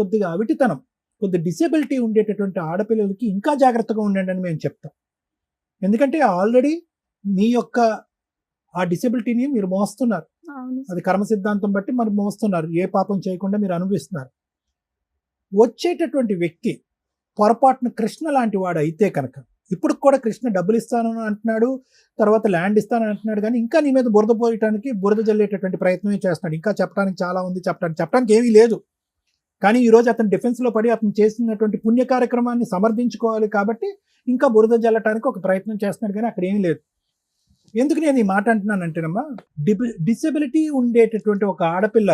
కొద్దిగా అవిటితనం, కొద్ది డిసేబిలిటీ ఉండేటటువంటి ఆడపిల్లలకి ఇంకా జాగ్రత్తగా ఉండండి అని మేము చెప్తాం. ఎందుకంటే ఆల్రెడీ మీ యొక్క ఆ డిసేబిలిటీని మీరు మోస్తున్నారు. అది కర్మ సిద్ధాంతం బట్టి మరి మోస్తున్నారు. ఏ పాపం చేయకుండా మీరు అనుభవిస్తున్నారు. వచ్చేటటువంటి వ్యక్తి పొరపాటున కృష్ణ లాంటి వాడు అయితే కనుక, ఇప్పుడు కూడా కృష్ణ డబ్బులు ఇస్తాను అంటున్నాడు, తర్వాత ల్యాండ్ ఇస్తానని అంటున్నాడు, కానీ ఇంకా నీ మీద బురద పోయటానికి బురద జల్లేటటువంటి ప్రయత్నమే చేస్తున్నాడు. ఇంకా చెప్పడానికి చాలా ఉంది, చెప్పడానికి ఏమీ లేదు. కానీ ఈరోజు అతను డిఫెన్స్లో పడి అతను చేసినటువంటి పుణ్య కార్యక్రమాన్ని సమర్థించుకోవాలి కాబట్టి ఇంకా బురద జల్లటానికి ఒక ప్రయత్నం చేస్తున్నాడు, కానీ అక్కడ ఏమీ లేదు. ఎందుకు నేను ఈ మాట అంటున్నానంటేనమ్మా, డిసెబిలిటీ ఉండేటటువంటి ఒక ఆడపిల్ల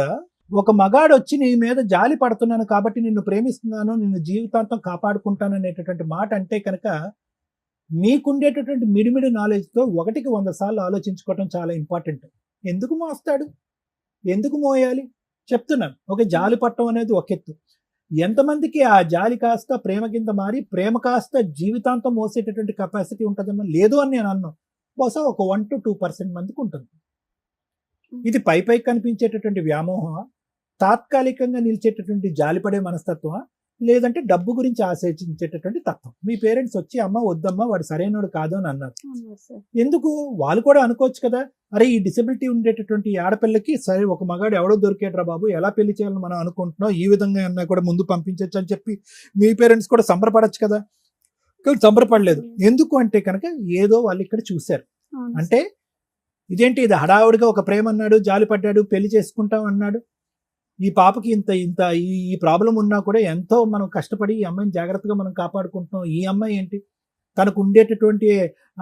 ఒక మగాడు వచ్చి నీ మీద జాలి పడుతున్నాను కాబట్టి నిన్ను ప్రేమిస్తున్నాను, నిన్ను జీవితాంతం కాపాడుకుంటాను అనేటటువంటి మాట అంటే కనుక నీకుండేటటువంటి మిడిమిడి నాలెడ్జ్తో 1కి 100 సార్లు ఆలోచించుకోవటం చాలా ఇంపార్టెంట్. ఎందుకు మోస్తాడు, ఎందుకు మోయాలి చెప్తున్నాను. ఒక జాలి పట్టడం అనేది ఒక ఎత్తు. ఎంతమందికి ఆ జాలి కాస్త ప్రేమ కింద మారి ప్రేమ కాస్త జీవితాంతం మోసేటటువంటి కెపాసిటీ ఉంటుందేమో లేదు అని నేను అన్నాను. బహుశా ఒక 1 to 2% మందికి ఉంటుంది. ఇది పై కనిపించేటటువంటి వ్యామోహం, తాత్కాలికంగా నిలిచేటటువంటి జాలిపడే మనస్తత్వం, లేదంటే డబ్బు గురించి ఆశించేటటువంటి తత్వం. మీ పేరెంట్స్ వచ్చి అమ్మ వద్దమ్మా వాడు సరైనడు కాదు అని అన్నారు. ఎందుకు? వాళ్ళు కూడా అనుకోవచ్చు కదా, అరే ఈ డిసెబిలిటీ ఉండేటటువంటి ఆడపిల్లకి సరే ఒక మగాడు ఎవడో దొరికేట్రా బాబు, ఎలా పెళ్లి చేయాలని మనం అనుకుంటున్నాం, ఈ విధంగా అన్నా కూడా ముందు పంపించవచ్చు అని చెప్పి మీ పేరెంట్స్ కూడా సంబరపడచ్చు కదా. సంబరపడలేదు. ఎందుకు అంటే కనుక ఏదో వాళ్ళు ఇక్కడ చూశారు. అంటే ఇదేంటి, ఇది హడావుడిగా ఒక ప్రేమ అన్నాడు, జాలి పడ్డాడు, పెళ్లి చేసుకుంటాం అన్నాడు. ఈ పాపకి ఇంత ఈ ప్రాబ్లం ఉన్నా కూడా ఎంతో మనం కష్టపడి ఈ అమ్మాయిని జాగ్రత్తగా మనం కాపాడుకుంటున్నాం. ఈ అమ్మాయి ఏంటి, తనకు ఉండేటటువంటి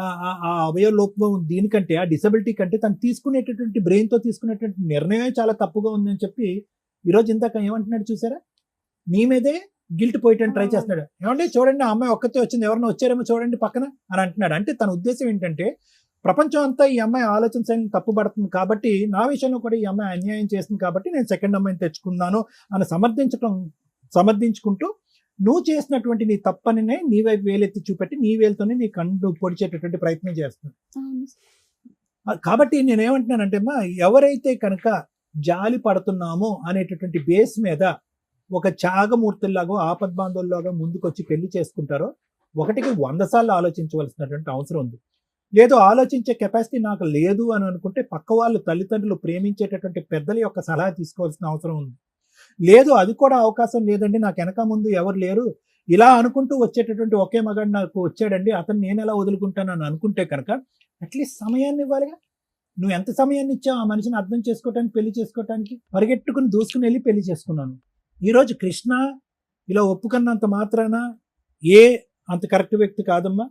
ఆ అవయవ లోపం దీనికంటే, ఆ డిసబిలిటీ కంటే తను తీసుకునేటటువంటి బ్రెయిన్తో తీసుకునేటువంటి నిర్ణయమే చాలా తప్పుగా ఉందని చెప్పి ఈరోజు ఇందాక ఏమంటున్నాడు చూసారా, నీ మీదే గిల్ట్ పోయటానికి ట్రై చేస్తున్నాడు. ఏమంటే చూడండి, ఆ అమ్మాయి ఒక్కతే వచ్చింది, ఎవరైనా వచ్చారేమో చూడండి పక్కన అని అంటున్నాడు. అంటే తన ఉద్దేశం ఏంటంటే ప్రపంచం అంతా ఈ అమ్మాయి ఆలోచన శైలిని తప్పుపడుతుంది కాబట్టి నా విషయంలో కూడా ఈ అమ్మాయి అన్యాయం చేస్తుంది కాబట్టి నేను సెకండ్ అమ్మాయిని తెచ్చుకున్నాను అని సమర్థించుకుంటూ నువ్వు చేసినటువంటి నీ తప్పనినే నీ వైపు వేలెత్తి చూపెట్టి నీ వేలుతోనే నీ కండు పొడిచేటటువంటి ప్రయత్నం చేస్తున్నాడు. కాబట్టి నేనేమంటున్నానంటే అమ్మా, ఎవరైతే కనుక జాలి పడుతున్నామో అనేటటువంటి బేస్ మీద ఒక త్యాగమూర్తుల్లాగా ఆపద్బాంధవుల్లాగా ముందుకొచ్చి పెళ్లి చేసుకుంటారో 1కి 100 సార్లు ఆలోచించవలసినటువంటి అవసరం ఉంది. లేదు ఆలోచించే కెపాసిటీ నాకు లేదు అని అనుకుంటే పక్క వాళ్ళు తల్లిదండ్రులు ప్రేమించేటటువంటి పెద్దల యొక్క సలహా తీసుకోవాల్సిన అవసరం ఉంది. లేదు అది కూడా అవకాశం లేదండి, నాకు వెనక ముందు ఎవరు లేరు, ఇలా అనుకుంటూ వచ్చేటటువంటి ఒకే మగాడు నాకు వచ్చాడండి, అతను నేను ఎలా వదులుకుంటాను అని అనుకుంటే కనుక అట్లీస్ట్ సమయాన్ని ఇవ్వాలిగా. నువ్వు ఎంత సమయాన్ని ఇచ్చావు ఆ మనిషిని అర్థం చేసుకోవటానికి, పెళ్లి చేసుకోవటానికి? పరిగెట్టుకుని దూసుకుని వెళ్ళి పెళ్లి చేసుకున్నాను. ఈరోజు కృష్ణ ఇలా ఒప్పుకున్నంత మాత్రాన అంత కరెక్ట్ వ్యక్తి కాదమ్మా.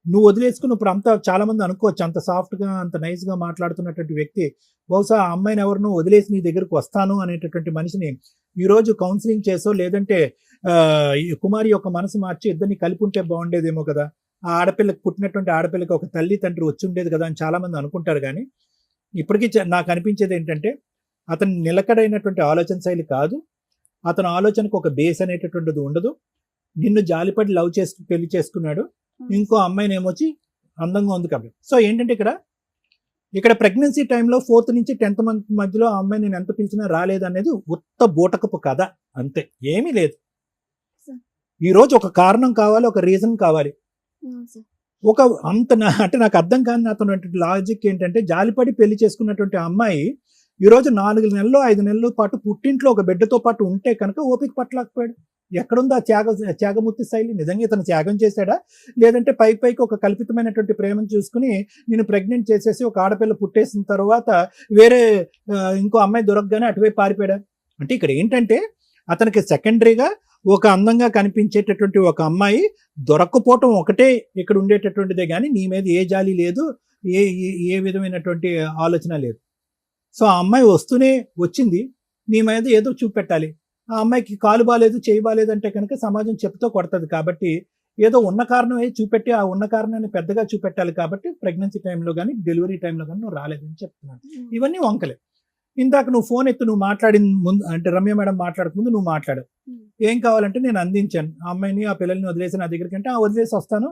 నువ్వు వదిలేసుకుని ఇప్పుడు అంతా చాలా మంది అనుకోవచ్చు, అంత సాఫ్ట్గా అంత నైస్గా మాట్లాడుతున్నటువంటి వ్యక్తి బహుశా ఆ అమ్మాయిని ఎవరినో వదిలేసి నీ దగ్గరకు వస్తాను అనేటటువంటి మనిషిని ఈరోజు కౌన్సిలింగ్ చేసో లేదంటే ఈ కుమారి యొక్క మనసు మార్చి ఇద్దరిని కలిపి ఉంటే బాగుండేదేమో కదా, ఆ ఆడపిల్లకి పుట్టినటువంటి ఆడపిల్లకి ఒక తల్లి తండ్రి వచ్చి ఉండేది కదా అని చాలా మంది అనుకుంటారు. కానీ ఇప్పటికీ నాకు అనిపించేది ఏంటంటే అతను నిలకడైనటువంటి ఆలోచన శైలి కాదు, అతని ఆలోచనకు ఒక బేస్ అనేటటువంటిది ఉండదు. నిన్ను జాలిపడి లవ్ చేసి పెళ్లి చేసుకున్నాడు, ఇంకో అమ్మాయిని ఏమొచ్చి అందంగా ఉంది కాబట్టి. సో ఏంటంటే ఇక్కడ ప్రెగ్నెన్సీ టైంలో 4th నుంచి 10th మంత్ మధ్యలో ఆ అమ్మాయి నేను ఎంత పిలిచినా రాలేదు అనేది ఉత్త బూటకపు కథ, అంతే, ఏమీ లేదు. ఈరోజు ఒక కారణం కావాలి, ఒక రీజన్ కావాలి. ఒక అంటే నాకు అర్థం కాని అతను లాజిక్ ఏంటంటే జాలిపడి పెళ్లి చేసుకున్నటువంటి ఆ అమ్మాయి ఈరోజు 4 నెలలు 5 నెలల పాటు పుట్టింట్లో ఒక బిడ్డతో పాటు ఉంటే కనుక ఓపిక పట్టలేకపోయాడు. ఎక్కడుంది ఆ త్యాగమూర్తి శైలి? నిజంగా ఇతను త్యాగం చేశాడా, లేదంటే పైకి ఒక కల్పితమైనటువంటి ప్రేమను చూసుకుని నేను ప్రెగ్నెంట్ చేసేసి ఒక ఆడపిల్ల పుట్టేసిన తర్వాత వేరే ఇంకో అమ్మాయి దొరకగానే అటువైపు పారిపోయాడా? అంటే ఇక్కడ ఏంటంటే అతనికి సెకండరీగా ఒక అందంగా కనిపించేటటువంటి ఒక అమ్మాయి దొరక్కపోవటం ఒకటే ఇక్కడ ఉండేటటువంటిదే, కానీ నీ మీద ఏ జాలి లేదు, ఏ విధమైనటువంటి ఆలోచన లేదు. సో ఆ అమ్మాయి వచ్చింది, నీ మీద ఏదో చూపెట్టాలి. ఆ అమ్మాయికి కాలు బాలేదు, చేయి బాలేదు అంటే కనుక సమాజం చెప్పుతో కొడుతుంది. కాబట్టి ఏదో ఉన్న కారణం చూపెట్టి ఆ ఉన్న కారణాన్ని పెద్దగా చూపెట్టాలి. కాబట్టి ప్రెగ్నెన్సీ టైంలో కానీ డెలివరీ టైంలో కానీ నువ్వు రాలేదని చెప్తున్నాను. ఇవన్నీ వంకలే. ఇందాక నువ్వు ఫోన్ ఎత్తి నువ్వు మాట్లాడిన ముందు, అంటే రమ్య మేడం మాట్లాడక ముందు నువ్వు మాట్లాడు, ఏం కావాలంటే నేను అందించాను ఆ అమ్మాయిని, ఆ పిల్లల్ని వదిలేసి నా దగ్గరికి అంటే వదిలేసి వస్తాను,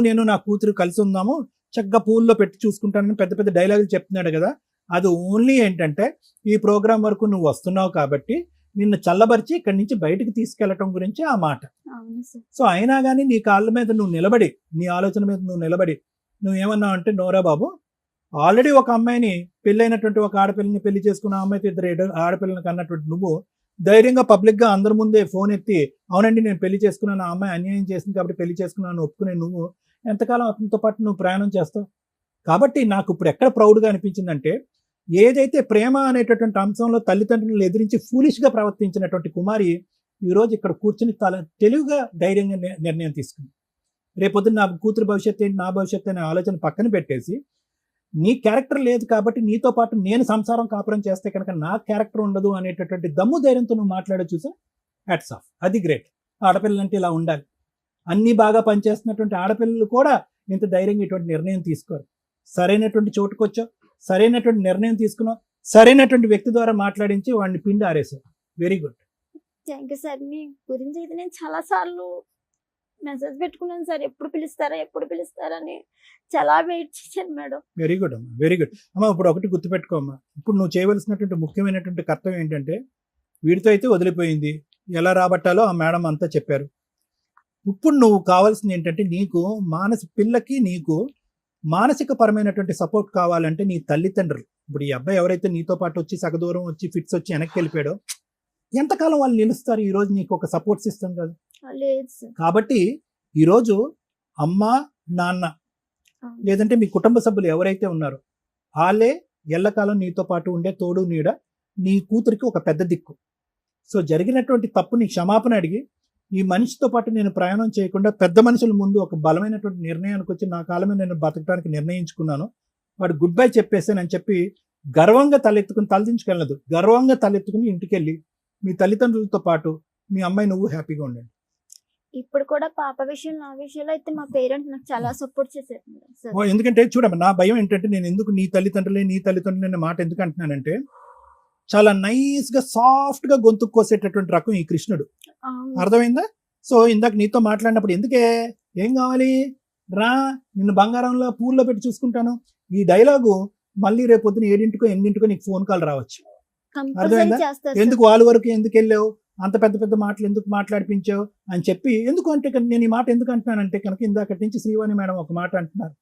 నేను నా కూతురు కలిసి ఉందాము, చక్కగా పూల్లో పెట్టి చూసుకుంటానని పెద్ద పెద్ద డైలాగులు చెప్తున్నాడు కదా. అది ఓన్లీ ఏంటంటే ఈ ప్రోగ్రాం వరకు నువ్వు వస్తున్నావు కాబట్టి నిన్ను చల్లబరిచి ఇక్కడి నుంచి బయటకు తీసుకెళ్లటం గురించి ఆ మాట. సో అయినా కానీ నీ కాళ్ళ మీద నువ్వు నిలబడి, నీ ఆలోచన మీద నువ్వు నిలబడి నువ్వేమన్నావు అంటే, నోరా బాబు, ఆల్రెడీ ఒక అమ్మాయిని పెళ్ళైనటువంటి ఒక ఆడపిల్లని పెళ్లి చేసుకున్న అమ్మాయితో 2 ఆడపిల్లని కన్నటువంటి నువ్వు ధైర్యంగా పబ్లిక్గా అందరి ముందే ఫోన్ ఎత్తి అవునండి నేను పెళ్లి చేసుకున్నాను, ఆ అమ్మాయి అన్యాయం చేసింది కాబట్టి పెళ్లి చేసుకున్నాను ఒప్పుకునే నువ్వు ఎంతకాలం అతనితో పాటు నువ్వు ప్రయాణం చేస్తావు? కాబట్టి నాకు ఇప్పుడు ఎక్కడ ప్రౌడ్గా అనిపించిందంటే, ఏదైతే ప్రేమ అనేటటువంటి అంశంలో తల్లిదండ్రులను ఎదిరించి ఫూలిష్గా ప్రవర్తించినటువంటి కుమారి ఈరోజు ఇక్కడ కూర్చుని తెలివిగా ధైర్యంగా నిర్ణయం తీసుకుంది. రేపొద్దున నా కూతురు భవిష్యత్తు ఏంటి, నా భవిష్యత్తు అనే ఆలోచన పక్కన పెట్టేసి, నీ క్యారెక్టర్ లేదు కాబట్టి నీతో పాటు నేను సంసారం కాపురం చేస్తే కనుక నా క్యారెక్టర్ ఉండదు అనేటటువంటి దమ్ము ధైర్యంతో నువ్వు మాట్లాడే చూసా, హ్యాట్స్ ఆఫ్. అది గ్రేట్. ఆడపిల్లలంటే ఇలా ఉండాలి. అన్నీ బాగా పనిచేస్తున్నటువంటి ఆడపిల్లలు కూడా ఇంత ధైర్యంగా ఇటువంటి నిర్ణయం తీసుకోరు. సరైనటువంటి చోటుకు వచ్చావు, సరైనటువంటి నిర్ణయం తీసుకున్నావు, సరైనటువంటి వ్యక్తి ద్వారా మాట్లాడించి వాడిని పిండి ఆరేసావు. Very good. Thank you sir. మీ గురించి అయితే నేను చాలా సార్లు మెసేజ్ పెట్టుకున్నాను సార్, ఎప్పుడు పిలుస్తారని చాలా వెయిట్ చేశాను మేడం. వెరీ గుడ్ అమ్మా, వెరీ గుడ్ అమ్మా. ఇప్పుడు ఒకటి గుర్తుపెట్టుకో అమ్మా, ఇప్పుడు నువ్వు చేయవలసినటువంటి ముఖ్యమైనటువంటి కర్తవ్యం ఏంటంటే, వీడితో అయితే వదిలిపోయింది, ఎలా రాబట్టాలో ఆ మేడం అంతా చెప్పారు. ఇప్పుడు నువ్వు కావాల్సింది ఏంటంటే, పిల్లకి నీకు మానసిక పరమైనటువంటి సపోర్ట్ కావాలంటే నీ తల్లిదండ్రులు, ఇప్పుడు ఈ అబ్బాయి ఎవరైతే నీతో పాటు వచ్చి సగదూరం వచ్చి ఫిట్స్ వచ్చి వెనక్కి వెళ్ళిపోయాడో, ఎంతకాలం వాళ్ళు నిలుస్తారు? ఈ రోజు నీకు ఒక సపోర్ట్ సిస్టమ్ కదా. కాబట్టి ఈరోజు అమ్మ నాన్న లేదంటే మీ కుటుంబ సభ్యులు ఎవరైతే ఉన్నారో వాళ్ళే ఎల్లకాలం నీతో పాటు ఉండే తోడు నీడ, నీ కూతురికి ఒక పెద్ద దిక్కు. సో జరిగినటువంటి తప్పుని క్షమాపణ అడిగి, ఈ మనిషితో పాటు నేను ప్రయాణం చేయకుండా పెద్ద మనుషుల ముందు ఒక బలమైనటువంటి నిర్ణయానికి వచ్చి నా కాలమే నేను బతకడానికి నిర్ణయించుకున్నాను, వాడు గుడ్ బై చెప్పేసానని చెప్పి గర్వంగా తలెత్తుకుని గర్వంగా తలెత్తుకుని ఇంటికెళ్ళి మీ తల్లిదండ్రులతో పాటు మీ అమ్మాయి నువ్వు హ్యాపీగా ఉండండి. ఇప్పుడు కూడా పాప విషయం నా విషయంలో అయితే మా పేరెంట్స్ నాకు చాలా సపోర్ట్ చేశారు. ఎందుకంటే చూడమ్మా, నా భయం ఏంటంటే, నేను ఎందుకు నీ తల్లిదండ్రులే అనే మాట ఎందుకు అంటున్నానంటే, చాలా నైస్ గా సాఫ్ట్ గా గొంతు కోసేటటువంటి రకం ఈ కృష్ణుడు. అర్థమైందా? సో ఇందాక నీతో మాట్లాడినప్పుడు ఎందుకే, ఏం కావాలి రా, నిన్ను బంగారంలో పూల్లో పెట్టి చూసుకుంటాను, ఈ డైలాగు మళ్ళీ రేపు పొద్దున 7 8 నీకు ఫోన్ కాల్ రావచ్చు. అర్థమైందా? ఎందుకు వాళ్ళ వరకు ఎందుకు వెళ్ళావు, అంత పెద్ద మాటలు ఎందుకు మాట్లాడిపించావు అని చెప్పి. ఎందుకు అంటే నేను ఈ మాట ఎందుకు అంటున్నానంటే కనుక, ఇందాకటి నుంచి శ్రీవాణి మేడం ఒక మాట అంటున్నారు,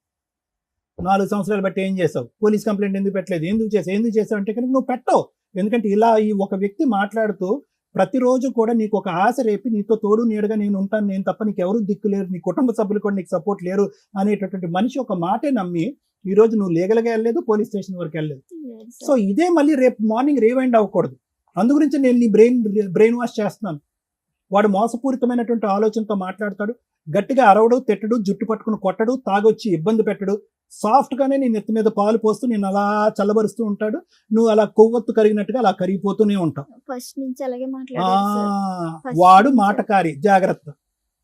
4 సంవత్సరాలు బట్టి ఏం చేసావు, పోలీస్ కంప్లైంట్ ఎందుకు పెట్టలేదు, ఎందుకు చేసావు అంటే కనుక నువ్వు పెట్టవు. ఎందుకంటే ఇలా ఈ ఒక వ్యక్తి మాట్లాడుతూ ప్రతిరోజు కూడా నీకు ఒక ఆశ రేపి నీతో తోడు నీడగా నేను ఉంటాను, నేను తప్ప నీకు ఎవరు దిక్కు లేరు, నీ కుటుంబ సభ్యులు కూడా నీకు సపోర్ట్ లేరు అనేటటువంటి మనిషి ఒక మాటే నమ్మి ఈ రోజు నువ్వు లీగల్గా వెళ్ళలేదు, పోలీస్ స్టేషన్ వరకు వెళ్ళలేదు. లేదు సో సార్. ఇదే మళ్ళీ రేపు మార్నింగ్ రీవైండ్ అవ్వకూడదు. అందు గురించి నేను నీ బ్రెయిన్ వాష్ చేస్తున్నాను. వాడు మోసపూరితమైనటువంటి ఆలోచనతో మాట్లాడతాడు, గట్టిగా అరవడు, తిట్టడు, జుట్టు పట్టుకుని కొట్టడు, తాగొచ్చి ఇబ్బంది పెట్టడు, సాఫ్ట్ గానే నీ నెత్తి మీద పాలు పోస్తూ నేను అలా చల్లబరుస్తూ ఉంటాడు. నువ్వు అలా కొవ్వొత్తు కరిగినట్టుగా అలా కరిగిపోతూనే ఉంటావు. ఫస్ట్ నుంచి అలాగే మాట్లాడారు సార్. ఫస్ట్ వాడు నుంచి. మాటకారి, జాగ్రత్త.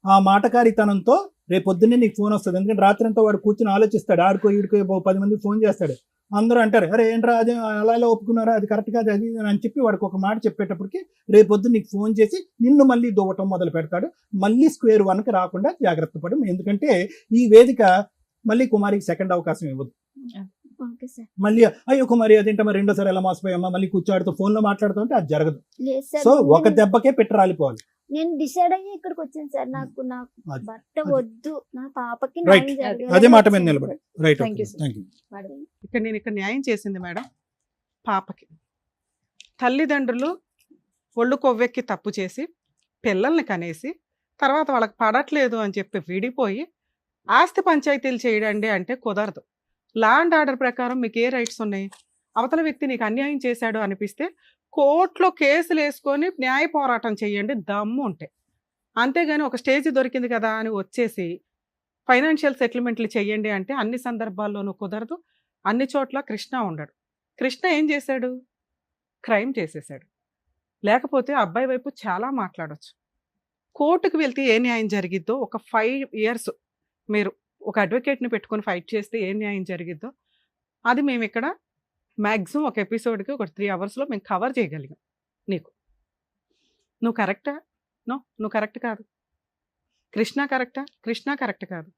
ఆ మాటకారితనంతో రేపొద్దున్నే నీకు ఫోన్ వస్తుంది. ఎందుకంటే రాత్రి అంతా వాడు కూర్చొని ఆలోచిస్తాడు, ఆడుకో ఈడుకో 10 మంది ఫోన్ చేస్తాడు. అందరూ అంటారు, అరే ఏంట్రా అదే అలా ఇలా ఒప్పుకున్నారా, అది కరెక్ట్ కాదు అది ఇది అని చెప్పి వాడికి ఒక మాట చెప్పేటప్పటికి రేపొద్దు నీకు ఫోన్ చేసి నిన్ను మళ్ళీ దువ్వటం మొదలు పెడతాడు. మళ్ళీ స్క్వేర్ 1కి రాకుండా జాగ్రత్త పడు. ఎందుకంటే ఈ వేదిక మళ్ళీ కుమారికి సెకండ్ అవకాశం ఇవ్వదు. Okay sir. మళ్ళీ అయ్యో కుమారి అదేంటమ్మా రెండోసారి ఎలా మోసపోయామ్మా, మళ్ళీ కూర్చోడుతూ ఫోన్లో మాట్లాడుతూ ఉంటే అది జరగదు. లేదు సార్. సో ముందు ఒక దెబ్బకే పెట్టి రాలిపోవాలి. నేను డిసైడ్ అయ్యి ఇక్కడికి వచ్చాను సార్. నాకు అది. భర్త వద్దు, నా పాపకి Right. న్యాయం జరగాలి అదే మాట మీద వచ్చాను నిలబడి. Sir. Right, Thank you, sir. Thank you. ఇక్కడ న్యాయం చేసింది మేడం పాపకి. తల్లిదండ్రులు ఒళ్ళు కొవ్వెక్కి తప్పు చేసి పిల్లల్ని కనేసి తర్వాత వాళ్ళకి పడట్లేదు అని చెప్పి విడిపోయి ఆస్తి పంచాయతీలు చేయడండి అంటే కుదరదు. లా అండ్ ఆర్డర్ ప్రకారం మీకు ఏ రైట్స్ ఉన్నాయి? అవతల వ్యక్తి నీకు అన్యాయం చేశాడు అనిపిస్తే కోర్టులో కేసులు వేసుకొని న్యాయ పోరాటం చేయండి దమ్ము ఉంటే. అంతేగాని ఒక స్టేజ్ దొరికింది కదా అని వచ్చేసి ఫైనాన్షియల్ సెటిల్మెంట్లు చేయండి అంటే అన్ని సందర్భాల్లోనూ కుదరదు. అన్ని చోట్ల కృష్ణ ఉండడు. కృష్ణ ఏం చేశాడు? క్రైమ్ చేసేసాడు. లేకపోతే అబ్బాయి వైపు చాలా మాట్లాడొచ్చు. కోర్టుకు వెళ్తే ఏ న్యాయం జరిగిద్దో ఒక 5 years మీరు ఒక అడ్వకేట్ని పెట్టుకొని ఫైట్ చేస్తే ఏ న్యాయం జరిగిద్దో అది మేము ఇక్కడ మ్యాక్సిమం ఒక ఎపిసోడ్కి ఒక 3 hours మేము కవర్ చేయగలిగాం. నీకు నువ్వు కరెక్టా? నో, నువ్వు కరెక్ట్ కాదు. కృష్ణ కరెక్టా? కృష్ణ కరెక్ట్ కాదు.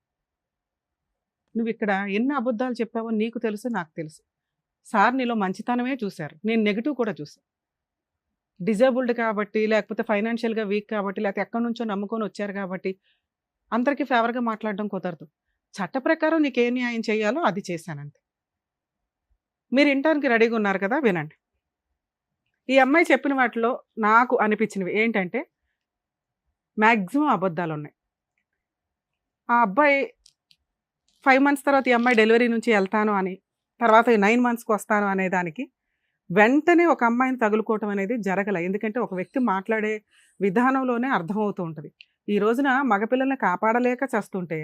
నువ్వు ఇక్కడ ఎన్ని అబద్ధాలు చెప్పావో నీకు తెలుసు, నాకు తెలుసు. సార్ నీలో మంచితనమే చూశారు, నేను నెగిటివ్ కూడా చూసాను. డిజేబుల్డ్ కాబట్టి, లేకపోతే ఫైనాన్షియల్గా వీక్ కాబట్టి, లేకపోతే ఎక్కడి నుంచో నమ్ముకొని వచ్చారు కాబట్టి అందరికీ ఫేవర్గా మాట్లాడడం కుదరదు. చట్ట ప్రకారం నీకు ఏ న్యాయం చేయాలో అది చేశానంతే. మీరు వినటానికి రెడీగా ఉన్నారు కదా, వినండి. ఈ అమ్మాయి చెప్పిన వాటిలో నాకు అనిపించినవి ఏంటంటే మ్యాక్సిమం అబద్ధాలు ఉన్నాయి. ఆ అబ్బాయి 5 months తర్వాత ఈ అమ్మాయి డెలివరీ నుంచి వెళ్తాను అని, తర్వాత 9 monthsకి వస్తాను అనే దానికి వెంటనే ఒక అమ్మాయిని తగులుకోవటం అనేది జరగల. ఎందుకంటే ఒక వ్యక్తి మాట్లాడే విధానంలోనే అర్థమవుతూ ఉంటుంది. ఈ రోజున మగపిల్లల్ని కాపాడలేక చేస్తుంటే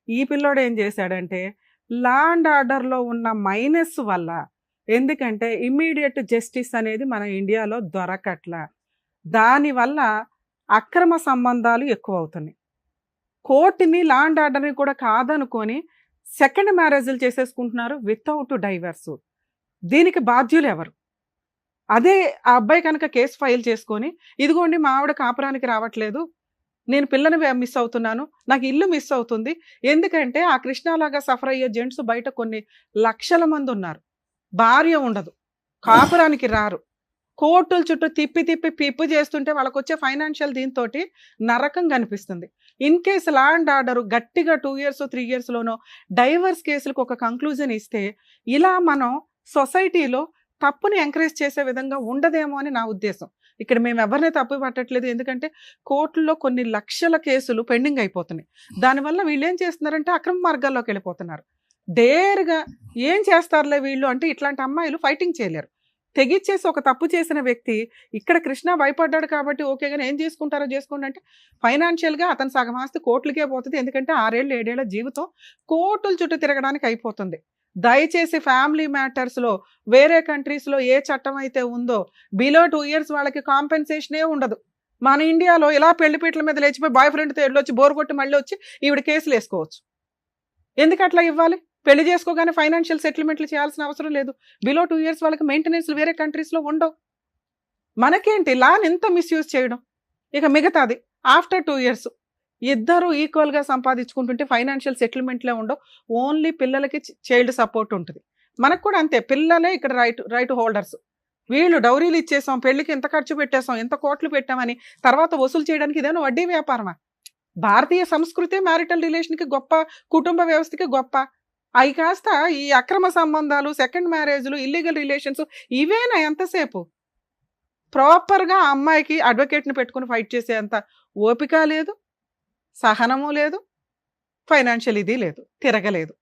ఈ పిల్లోడు ఏం చేశాడంటే లా అండ్ ఆర్డర్లో ఉన్న మైనస్ వల్ల, ఎందుకంటే ఇమ్మీడియట్ జస్టిస్ అనేది మన ఇండియాలో దొరకట్లా, దానివల్ల అక్రమ సంబంధాలు ఎక్కువ అవుతున్నాయి. కోర్టుని లా అండ్ ఆర్డర్ని కూడా కాదనుకొని సెకండ్ మ్యారేజ్లు చేసేసుకుంటున్నారు వితౌట్ డైవర్స్. దీనికి బాధ్యులు ఎవరు? అదే ఆ అబ్బాయి కనుక కేసు ఫైల్ చేసుకొని ఇదిగోండి మా ఆవిడ కాపురానికి రావట్లేదు, నేను పిల్లని మిస్ అవుతున్నాను, నాకు ఇల్లు మిస్ అవుతుంది, ఎందుకంటే ఆ కృష్ణలాగా సఫర్ అయ్యే జెంట్స్ బయట కొన్ని లక్షల మంది ఉన్నారు. భార్య ఉండదు, కాపురానికి రారు, కోర్టుల చుట్టూ తిప్పి తిప్పి పిప్పు చేస్తుంటే వాళ్ళకు వచ్చే ఫైనాన్షియల్ దీంతో నరకం కనిపిస్తుంది. In case law and order గట్టిగా 2 years 3 yearsలోనో డైవర్స్ కేసులకు ఒక కంక్లూజన్ ఇస్తే ఇలా మనం సొసైటీలో తప్పుని ఎంకరేజ్ చేసే విధంగా ఉండదేమో అని నా ఉద్దేశం. ఇక్కడ మేము ఎవరిని తప్పు పట్టట్లేదు, ఎందుకంటే కోర్టుల్లో కొన్ని లక్షల కేసులు పెండింగ్ అయిపోతున్నాయి. దానివల్ల వీళ్ళు ఏం చేస్తున్నారంటే అక్రమ మార్గాల్లోకి వెళ్ళిపోతున్నారు. డేర్గా ఏం చేస్తారులే వీళ్ళు అంటే ఇట్లాంటి అమ్మాయిలు ఫైటింగ్ చేయలేరు. తెగిచ్చేసి ఒక తప్పు చేసిన వ్యక్తి ఇక్కడ కృష్ణ భయపడ్డాడు కాబట్టి ఓకే, కానీ ఏం చేసుకుంటారో చేసుకోండి అంటే ఫైనాన్షియల్గా అతను సగం ఆస్తి కోర్టులకే పోతుంది. ఎందుకంటే 6 ఏళ్ళు 7 ఏళ్ల జీవితం కోర్టుల చుట్టూ తిరగడానికి అయిపోతుంది. దయచేసి ఫ్యామిలీ మ్యాటర్స్లో వేరే కంట్రీస్లో ఏ చట్టం అయితే ఉందో బిలో 2 years వాళ్ళకి కాంపెన్సేషనే ఉండదు. మన ఇండియాలో ఇలా పెళ్లిపీటల మీద లేచిపోయి బాయ్ ఫ్రెండ్తో వెళ్ళొచ్చి బోర్ కొట్టి మళ్ళీ వచ్చి ఈవిడ కేసులు వేసుకోవచ్చు. ఎందుకు అట్లా ఇవ్వాలి? పెళ్లి చేసుకోగానే ఫైనాన్షియల్ సెటిల్మెంట్లు చేయాల్సిన అవసరం లేదు. బిలో 2 years వాళ్ళకి మెయింటెనెన్స్ వేరే కంట్రీస్లో ఉండవు. మనకేంటి లాని ఎంత మిస్యూజ్ చేయడం. ఇక మిగతాది ఆఫ్టర్ 2 years ఇద్దరు ఈక్వల్గా సంపాదించుకుంటుంటే ఫైనాన్షియల్ సెటిల్మెంట్లే ఉండవు, ఓన్లీ పిల్లలకి చైల్డ్ సపోర్ట్ ఉంటుంది. మనకు కూడా అంతే, పిల్లలే ఇక్కడ రైట్ హోల్డర్స్. వీళ్ళు డౌరీలు ఇచ్చేసాం, పెళ్లికి ఎంత ఖర్చు పెట్టేసాం, ఎంత కోట్లు పెట్టామని తర్వాత వసూలు చేయడానికి ఇదేమో వడ్డీ వ్యాపారమా? భారతీయ సంస్కృతి మ్యారిటల్ రిలేషన్కి గొప్ప, కుటుంబ వ్యవస్థకి గొప్ప. అవి కాస్త ఈ అక్రమ సంబంధాలు, సెకండ్ మ్యారేజ్లు, ఇల్లీగల్ రిలేషన్స్ ఇవేనా ఎంతసేపు? ప్రాపర్గా ఆ అమ్మాయికి అడ్వకేట్ని పెట్టుకుని ఫైట్ చేసేంత ఓపిక లేదు, సహనము లేదు, ఫైనాన్షియల్ ఇది లేదు, తిరగలేదు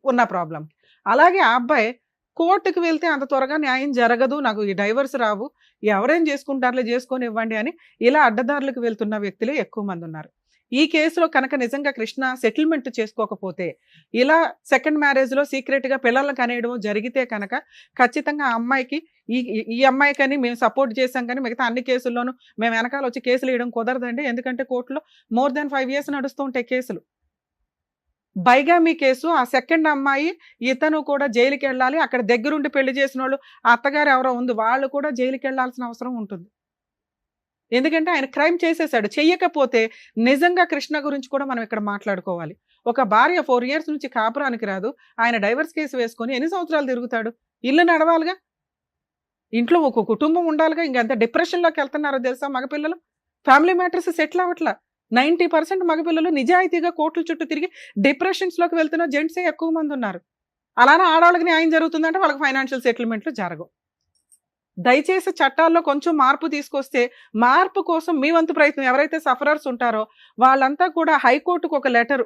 ఉన్న ప్రాబ్లం. అలాగే ఆ అబ్బాయి కోర్టుకు వెళ్తే అంత త్వరగా న్యాయం జరగదు, నాకు ఈ డైవర్స్ రావు, ఎవరేం చేసుకుంటారులే చేసుకొని ఇవ్వండి అని ఇలా అడ్డదారులకు వెళ్తున్న వ్యక్తులే ఎక్కువ మంది ఉన్నారు. ఈ కేసులో కనుక నిజంగా కృష్ణ సెటిల్మెంట్ చేసుకోకపోతే, ఇలా సెకండ్ మ్యారేజ్లో సీక్రెట్గా పిల్లలను కనేయడం జరిగితే కనుక ఖచ్చితంగా ఆ అమ్మాయికి ఈ అమ్మాయికని మేము సపోర్ట్ చేశాం కానీ మిగతా అన్ని కేసుల్లోనూ మేము వెనకాల వచ్చి కేసులు వేయడం కుదరదండి. ఎందుకంటే కోర్టులో more than 5 years నడుస్తూ ఉంటాయి కేసులు. బైగామీ కేసు, ఆ సెకండ్ అమ్మాయి ఇతను కూడా జైలుకి వెళ్ళాలి, అక్కడ దగ్గరుండి పెళ్లి చేసిన వాళ్ళు ఆ అత్తగారు ఎవరో ఉంది, వాళ్ళు కూడా జైలుకి వెళ్ళాల్సిన అవసరం ఉంటుంది. ఎందుకంటే ఆయన క్రైమ్ చేసేసాడు. చెయ్యకపోతే నిజంగా కృష్ణ గురించి కూడా మనం ఇక్కడ మాట్లాడుకోవాలి. ఒక భార్య 4 years నుంచి కాపురానికి రాదు, ఆయన డైవర్స్ కేసు వేసుకొని ఎన్ని సంవత్సరాలు తిరుగుతాడు? ఇల్లు నడవాలిగా, ఇంట్లో ఒక కుటుంబం ఉండాలిగా. ఇంకెంత డిప్రెషన్లోకి వెళ్తున్నారో తెలుసా మగపిల్లలు? Family matters settle అవ్వట్లా. 90% మగపిల్లలు నిజాయితీగా కోర్టుల చుట్టూ తిరిగి డిప్రెషన్స్లోకి వెళ్తున్న జెంట్సే ఎక్కువ మంది ఉన్నారు. అలానే ఆడవాళ్ళకి న్యాయం జరుగుతుందంటే వాళ్ళకి ఫైనాన్షియల్ సెటిల్మెంట్లు జరగవు. దయచేసి చట్టాల్లో కొంచెం మార్పు తీసుకొస్తే, మార్పు కోసం మీ వంతు ప్రయత్నం, ఎవరైతే సఫరర్స్ ఉంటారో వాళ్ళంతా కూడా హైకోర్టుకు ఒక లెటర్,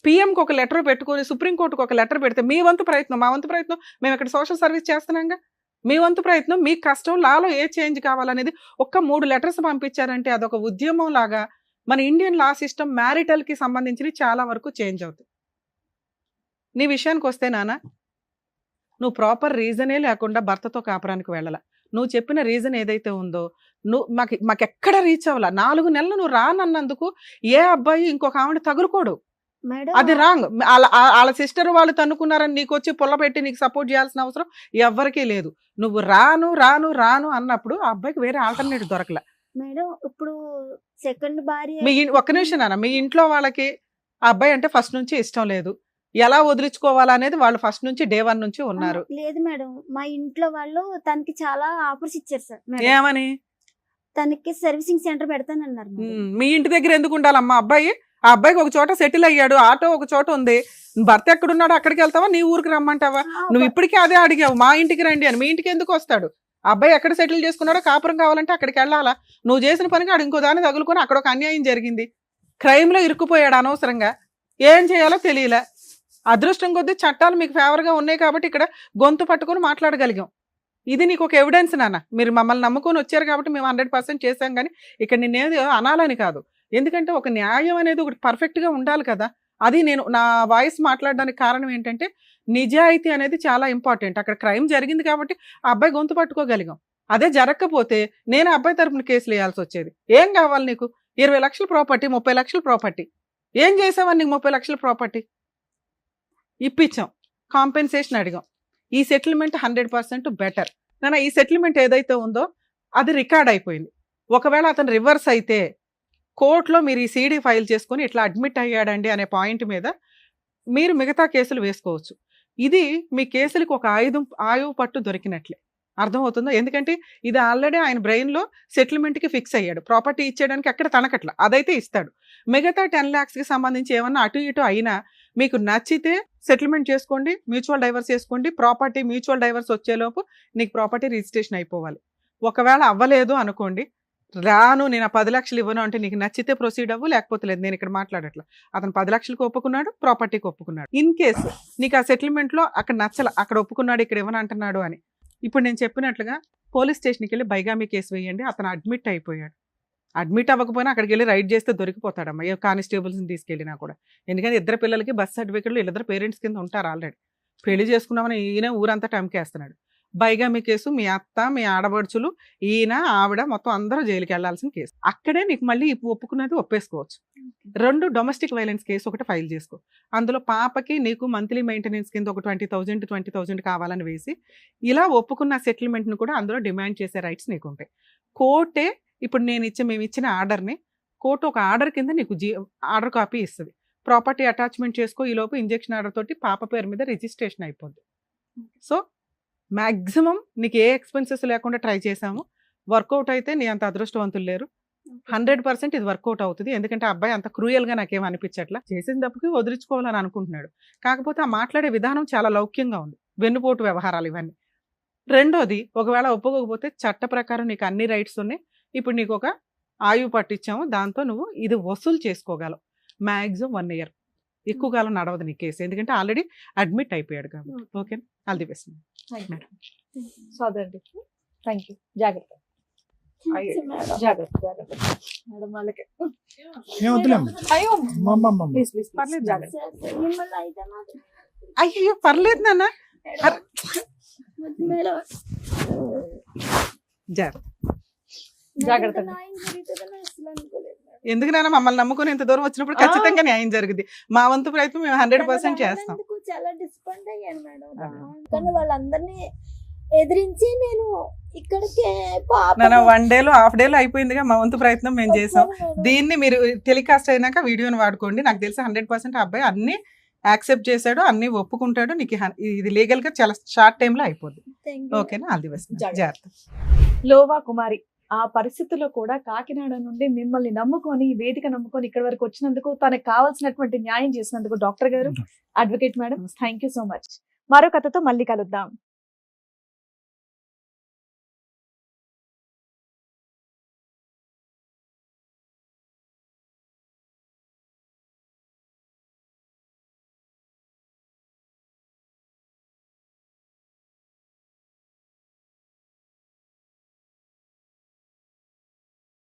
పిఎంకి ఒక లెటర్ పెట్టుకొని సుప్రీంకోర్టుకు ఒక లెటర్ పెడితే మీ వంతు ప్రయత్నం, మా వంతు ప్రయత్నం, మేము ఇక్కడ సోషల్ సర్వీస్ చేస్తున్నాంగా, మీ వంతు ప్రయత్నం, మీ కష్టం, లాలో ఏ చేంజ్ కావాలనేది ఒక్క 3 letters పంపించారంటే అదొక ఉద్యమం లాగా మన ఇండియన్ లా సిస్టమ్ మ్యారిటల్కి సంబంధించి చాలా వరకు చేంజ్ అవుతుంది. నీ విషయానికి వస్తే నాన్న, నువ్వు ప్రాపర్ రీజనే లేకుండా భర్తతో కాపురానికి వెళ్ళాల. నువ్వు చెప్పిన రీజన్ ఏదైతే ఉందో నువ్వు మాకెక్కడ రీచ్ అవ్వాల. 4 నెలలు నువ్వు రానన్నందుకు ఏ అబ్బాయి ఇంకొక ఆవిడ తగులుకోడు. మేడం అది రాంగ్. వాళ్ళ సిస్టర్ వాళ్ళు తన్నుకున్నారని నీకు వచ్చి పుల్ల పెట్టి నీకు సపోర్ట్ చేయాల్సిన అవసరం ఎవ్వరికీ లేదు. నువ్వు రాను రాను రాను అన్నప్పుడు ఆ అబ్బాయికి వేరే ఆల్టర్నేటివ్ దొరకలే. మేడం ఇప్పుడు సెకండ్ భార్య ఒక్క నిమిషం నాన్న, మీ ఇంట్లో వాళ్ళకి ఆ అబ్బాయి అంటే ఫస్ట్ నుంచి ఇష్టం లేదు, ఎలా వదిలించుకోవాలనేది వాళ్ళు ఫస్ట్ నుంచి డే 1 నుంచి ఉన్నారు. లేదు మేడం, మా ఇంట్లో వాళ్ళు తనకి చాలా ఆఫర్స్ ఇచ్చారు సార్. మేడం, ఏమని? తనకి సర్వీసింగ్ సెంటర్ పెడతానన్నారు మేడం. మీ ఇంటి దగ్గర ఎందుకు ఉండాలమ్మా అబ్బాయి? ఆ అబ్బాయికి ఒక చోట సెటిల్ అయ్యాడు, ఆటో ఒక చోట ఉంది, భర్త ఎక్కడున్నాడు అక్కడికి వెళ్తావా, నీ ఊరికి రమ్మంటావా? నువ్వు ఇప్పటికీ అదే అడిగావు, మా ఇంటికి రండి అని. మీ ఇంటికి ఎందుకు వస్తాడు? ఆ అబ్బాయి ఎక్కడ సెటిల్ చేసుకున్నాడో కాపురం కావాలంటే అక్కడికి వెళ్ళాలా? నువ్వు చేసిన పనికి ఆడు ఇంకో దాన్ని తగులుకొని అక్కడ ఒక అన్యాయం జరిగింది, క్రైమ్లో ఇరుక్కుపోయాడు అనవసరంగా. ఏం చేయాలో తెలియలే. అదృష్టం కొద్దీ చట్టాలు మీకు ఫేవర్గా ఉన్నాయి కాబట్టి ఇక్కడ గొంతు పట్టుకొని మాట్లాడగలిగాం. ఇది నీకు ఒక ఎవిడెన్స్ నాన్న. మీరు మమ్మల్ని నమ్ముకొని వచ్చారు కాబట్టి మేము 100% చేసాం, కానీ ఇక్కడ నిన్నేది అనాలని కాదు. ఎందుకంటే ఒక న్యాయం అనేది ఒకటి పర్ఫెక్ట్గా ఉండాలి కదా. అది నేను నా వాయిస్ మాట్లాడడానికి కారణం ఏంటంటే నిజాయితీ అనేది చాలా ఇంపార్టెంట్. అక్కడ క్రైమ్ జరిగింది కాబట్టి ఆ అబ్బాయి గొంతు పట్టుకోగలిగాం. అదే జరగకపోతే నేను అబ్బాయి తరపున కేసులు వేయాల్సి వచ్చేది. ఏం కావాలి నీకు? 20 లక్షల ప్రాపర్టీ, 30 లక్షల ప్రాపర్టీ. ఏం చేసావని నీకు 30 లక్షల ప్రాపర్టీ ఇప్పించాం, కాంపెన్సేషన్ అడిగాం. ఈ సెటిల్మెంట్ 100% బెటర్ నాన్న. ఈ సెటిల్మెంట్ ఏదైతే ఉందో అది రికార్డ్ అయిపోయింది. ఒకవేళ అతను రివర్స్ అయితే కోర్టులో మీరు ఈ సీడీ ఫైల్ చేసుకొని ఇట్లా అడ్మిట్ అయ్యాడండి అనే పాయింట్ మీద మీరు మిగతా కేసులు వేసుకోవచ్చు. ఇది మీ కేసులకు ఒక ఆయువు పట్టు దొరికినట్లే, అర్థమవుతుందో? ఎందుకంటే ఇది ఆల్రెడీ ఆయన బ్రెయిన్లో సెటిల్మెంట్కి ఫిక్స్ అయ్యాడు. ప్రాపర్టీ ఇచ్చేయడానికి అక్కడ తనకట్ల అదైతే ఇస్తాడు. మిగతా 10 lakhsకి సంబంధించి ఏమన్నా అటు ఇటు అయినా మీకు నచ్చితే సెటిల్మెంట్ చేసుకోండి, మ్యూచువల్ డైవర్స్ చేసుకోండి. ప్రాపర్టీ మ్యూచువల్ డైవర్స్ వచ్చేలోపు నీకు ప్రాపర్టీ రిజిస్ట్రేషన్ అయిపోవాలి. ఒకవేళ అవ్వలేదు అనుకోండి, రాను నేను 10 లక్షలు ఇవ్వను అంటే నీకు నచ్చితే ప్రొసీడ్ అవ్వు, లేకపోతే లేదు. నేను ఇక్కడ మాట్లాడట్లా. అతను 10 లక్షలకు ఒప్పుకున్నాడు, ప్రాపర్టీకి ఒప్పుకున్నాడు. ఇన్ కేసు నీకు ఆ సెటిల్మెంట్లో అక్కడ నచ్చల, అక్కడ ఒప్పుకున్నాడు, ఇక్కడ ఇవ్వను అంటున్నాడు అని, ఇప్పుడు నేను చెప్పినట్లుగా పోలీస్ స్టేషన్కి వెళ్ళి బైగామీ కేసు వేయండి. అతను అడ్మిట్ అయిపోయాడు. అడ్మిట్ అవ్వకపోయినా అక్కడికి వెళ్ళి రైడ్ చేస్తే దొరికిపోతాడమ్మా, ఏ కానిస్టేబుల్స్ని తీసుకెళ్ళినా కూడా. ఎందుకంటే ఇద్దరు పిల్లలకి బర్త్ సర్టిఫికెట్లు వీళ్ళిద్దరు పేరెంట్స్ కింద ఉంటారు ఆల్రెడీ. పెళ్లి చేసుకున్నామని ఈయన ఊరంతా టైంకేస్తున్నాడు. బైగామీ కేసు, మీ అత్త, మీ ఆడబడుచులు, ఈయన, ఆవిడ మొత్తం అందరూ జైలుకి వెళ్లాల్సిన కేసు. అక్కడే నీకు మళ్ళీ ఒప్పుకున్నది ఒప్పేసుకోవచ్చు. 2 డొమెస్టిక్ వైలెన్స్ కేసు ఒకటి ఫైల్ చేసుకో. అందులో పాపకి నీకు మంత్లీ మెయింటెనెన్స్ కింద ఒక 20,000 కావాలని వేసి ఇలా ఒప్పుకున్న సెటిల్మెంట్ను కూడా అందులో డిమాండ్ చేసే రైట్స్ నీకు ఉంటాయి. కోర్టే ఇప్పుడు మేము ఇచ్చిన ఆర్డర్ని కోర్టు ఒక ఆర్డర్ కింద నీకు ఆర్డర్ కాపీ ఇస్తుంది. ప్రాపర్టీ అటాచ్మెంట్ చేసుకో, ఈలోపు ఇంజెక్షన్ ఆర్డర్ తోటి పాప పేరు మీద రిజిస్ట్రేషన్ అయిపోద్ది. సో మ్యాక్సిమం నీకు ఏ ఎక్స్పెన్సెస్ లేకుండా ట్రై చేసాము. వర్కౌట్ అయితే నీ అంత అదృష్టవంతులు లేరు. 100% ఇది వర్కౌట్ అవుతుంది. ఎందుకంటే అబ్బాయి అంత క్రూయల్గా నాకేం అనిపించట్లా. చేసిన తప్పుకి వదిలించుకోవాలని అనుకుంటున్నాడు. కాకపోతే ఆ మాట్లాడే విధానం చాలా లౌక్యంగా ఉంది. వెన్నుపోటు వ్యవహారాలు ఇవన్నీ. రెండోది, ఒకవేళ ఒప్పుకోకపోతే చట్ట ప్రకారం నీకు అన్ని రైట్స్ ఉన్నాయి. ఇప్పుడు నీకు ఒక ఆయువు పట్టించాము, దాంతో నువ్వు ఇది వసూలు చేసుకోగలవు. Maximum 1 year. ఎక్కువ కాలం నడవదు నీ కేసు, ఎందుకంటే ఆల్రెడీ అడ్మిట్ అయిపోయాడు కాబట్టి. Okay, all the best. సోదరుడి థ్యాంక్ యూ. జాగ్రత్త జాగ్రత్త జాగ్రత్త మేడం వాళ్ళకి. ఏం వద్దులేమ్మా. అయ్యో అమ్మమ్మమ్మ. ప్లీజ్ ప్లీజ్ పర్లేదు. జాగ్రత్త. మిమ్మల్ని అయితే మాత్రం అయ్యో పర్లేదు నాన్న, వద్దు మేడం. జాగ్రత్త. జాగ్రత్త. నాకు న్యాయం జరుగుతుందని అసలు అనుకోలేదు మేడం. ఎందుకు నాన్న, మమ్మల్ని నమ్ముకొని ఇంత దూరం వచ్చినప్పుడు ఖచ్చితంగా న్యాయం జరుగుద్ది. మా వంతు ప్రయత్నం మేము 100% చేస్తాం. అందుకు చాలా డిసప్పాయింట్ అయ్యాను మేడం. కానీ వాళ్ళందరినీ ఎదిరించి నేను ఇక్కడికి నాన్న 1 డేలో హాఫ్ డేలో అయిపోయిందిగా, మా వంతు ప్రయత్నం మేము చేసాం. దీన్ని మీరు టెలికాస్ట్ అయినాక వీడియోని వాడుకోండి. నాకు తెలిసి 100% ఆ అబ్బాయి అన్ని యాక్సెప్ట్ చేశాడు, అన్ని ఒప్పుకుంటాడు. నీకు ఇది లీగల్ గా చాలా షార్ట్ టైమ్ లో అయిపోద్ది. ఓకేనా, ఆల్ ది బెస్ట్. జాగ్రత్త. లోవా కుమారి ఆ పరిస్థితుల్లో కూడా కాకినాడ నుండి మిమ్మల్ని నమ్ముకొని, వేదిక నమ్ముకొని ఇక్కడ వరకు వచ్చినందుకు, తనకు కావాల్సినటువంటి న్యాయం చేసినందుకు డాక్టర్ గారు, advocate madam, thank you so much. మరో కథతో మళ్ళీ కలుద్దాం.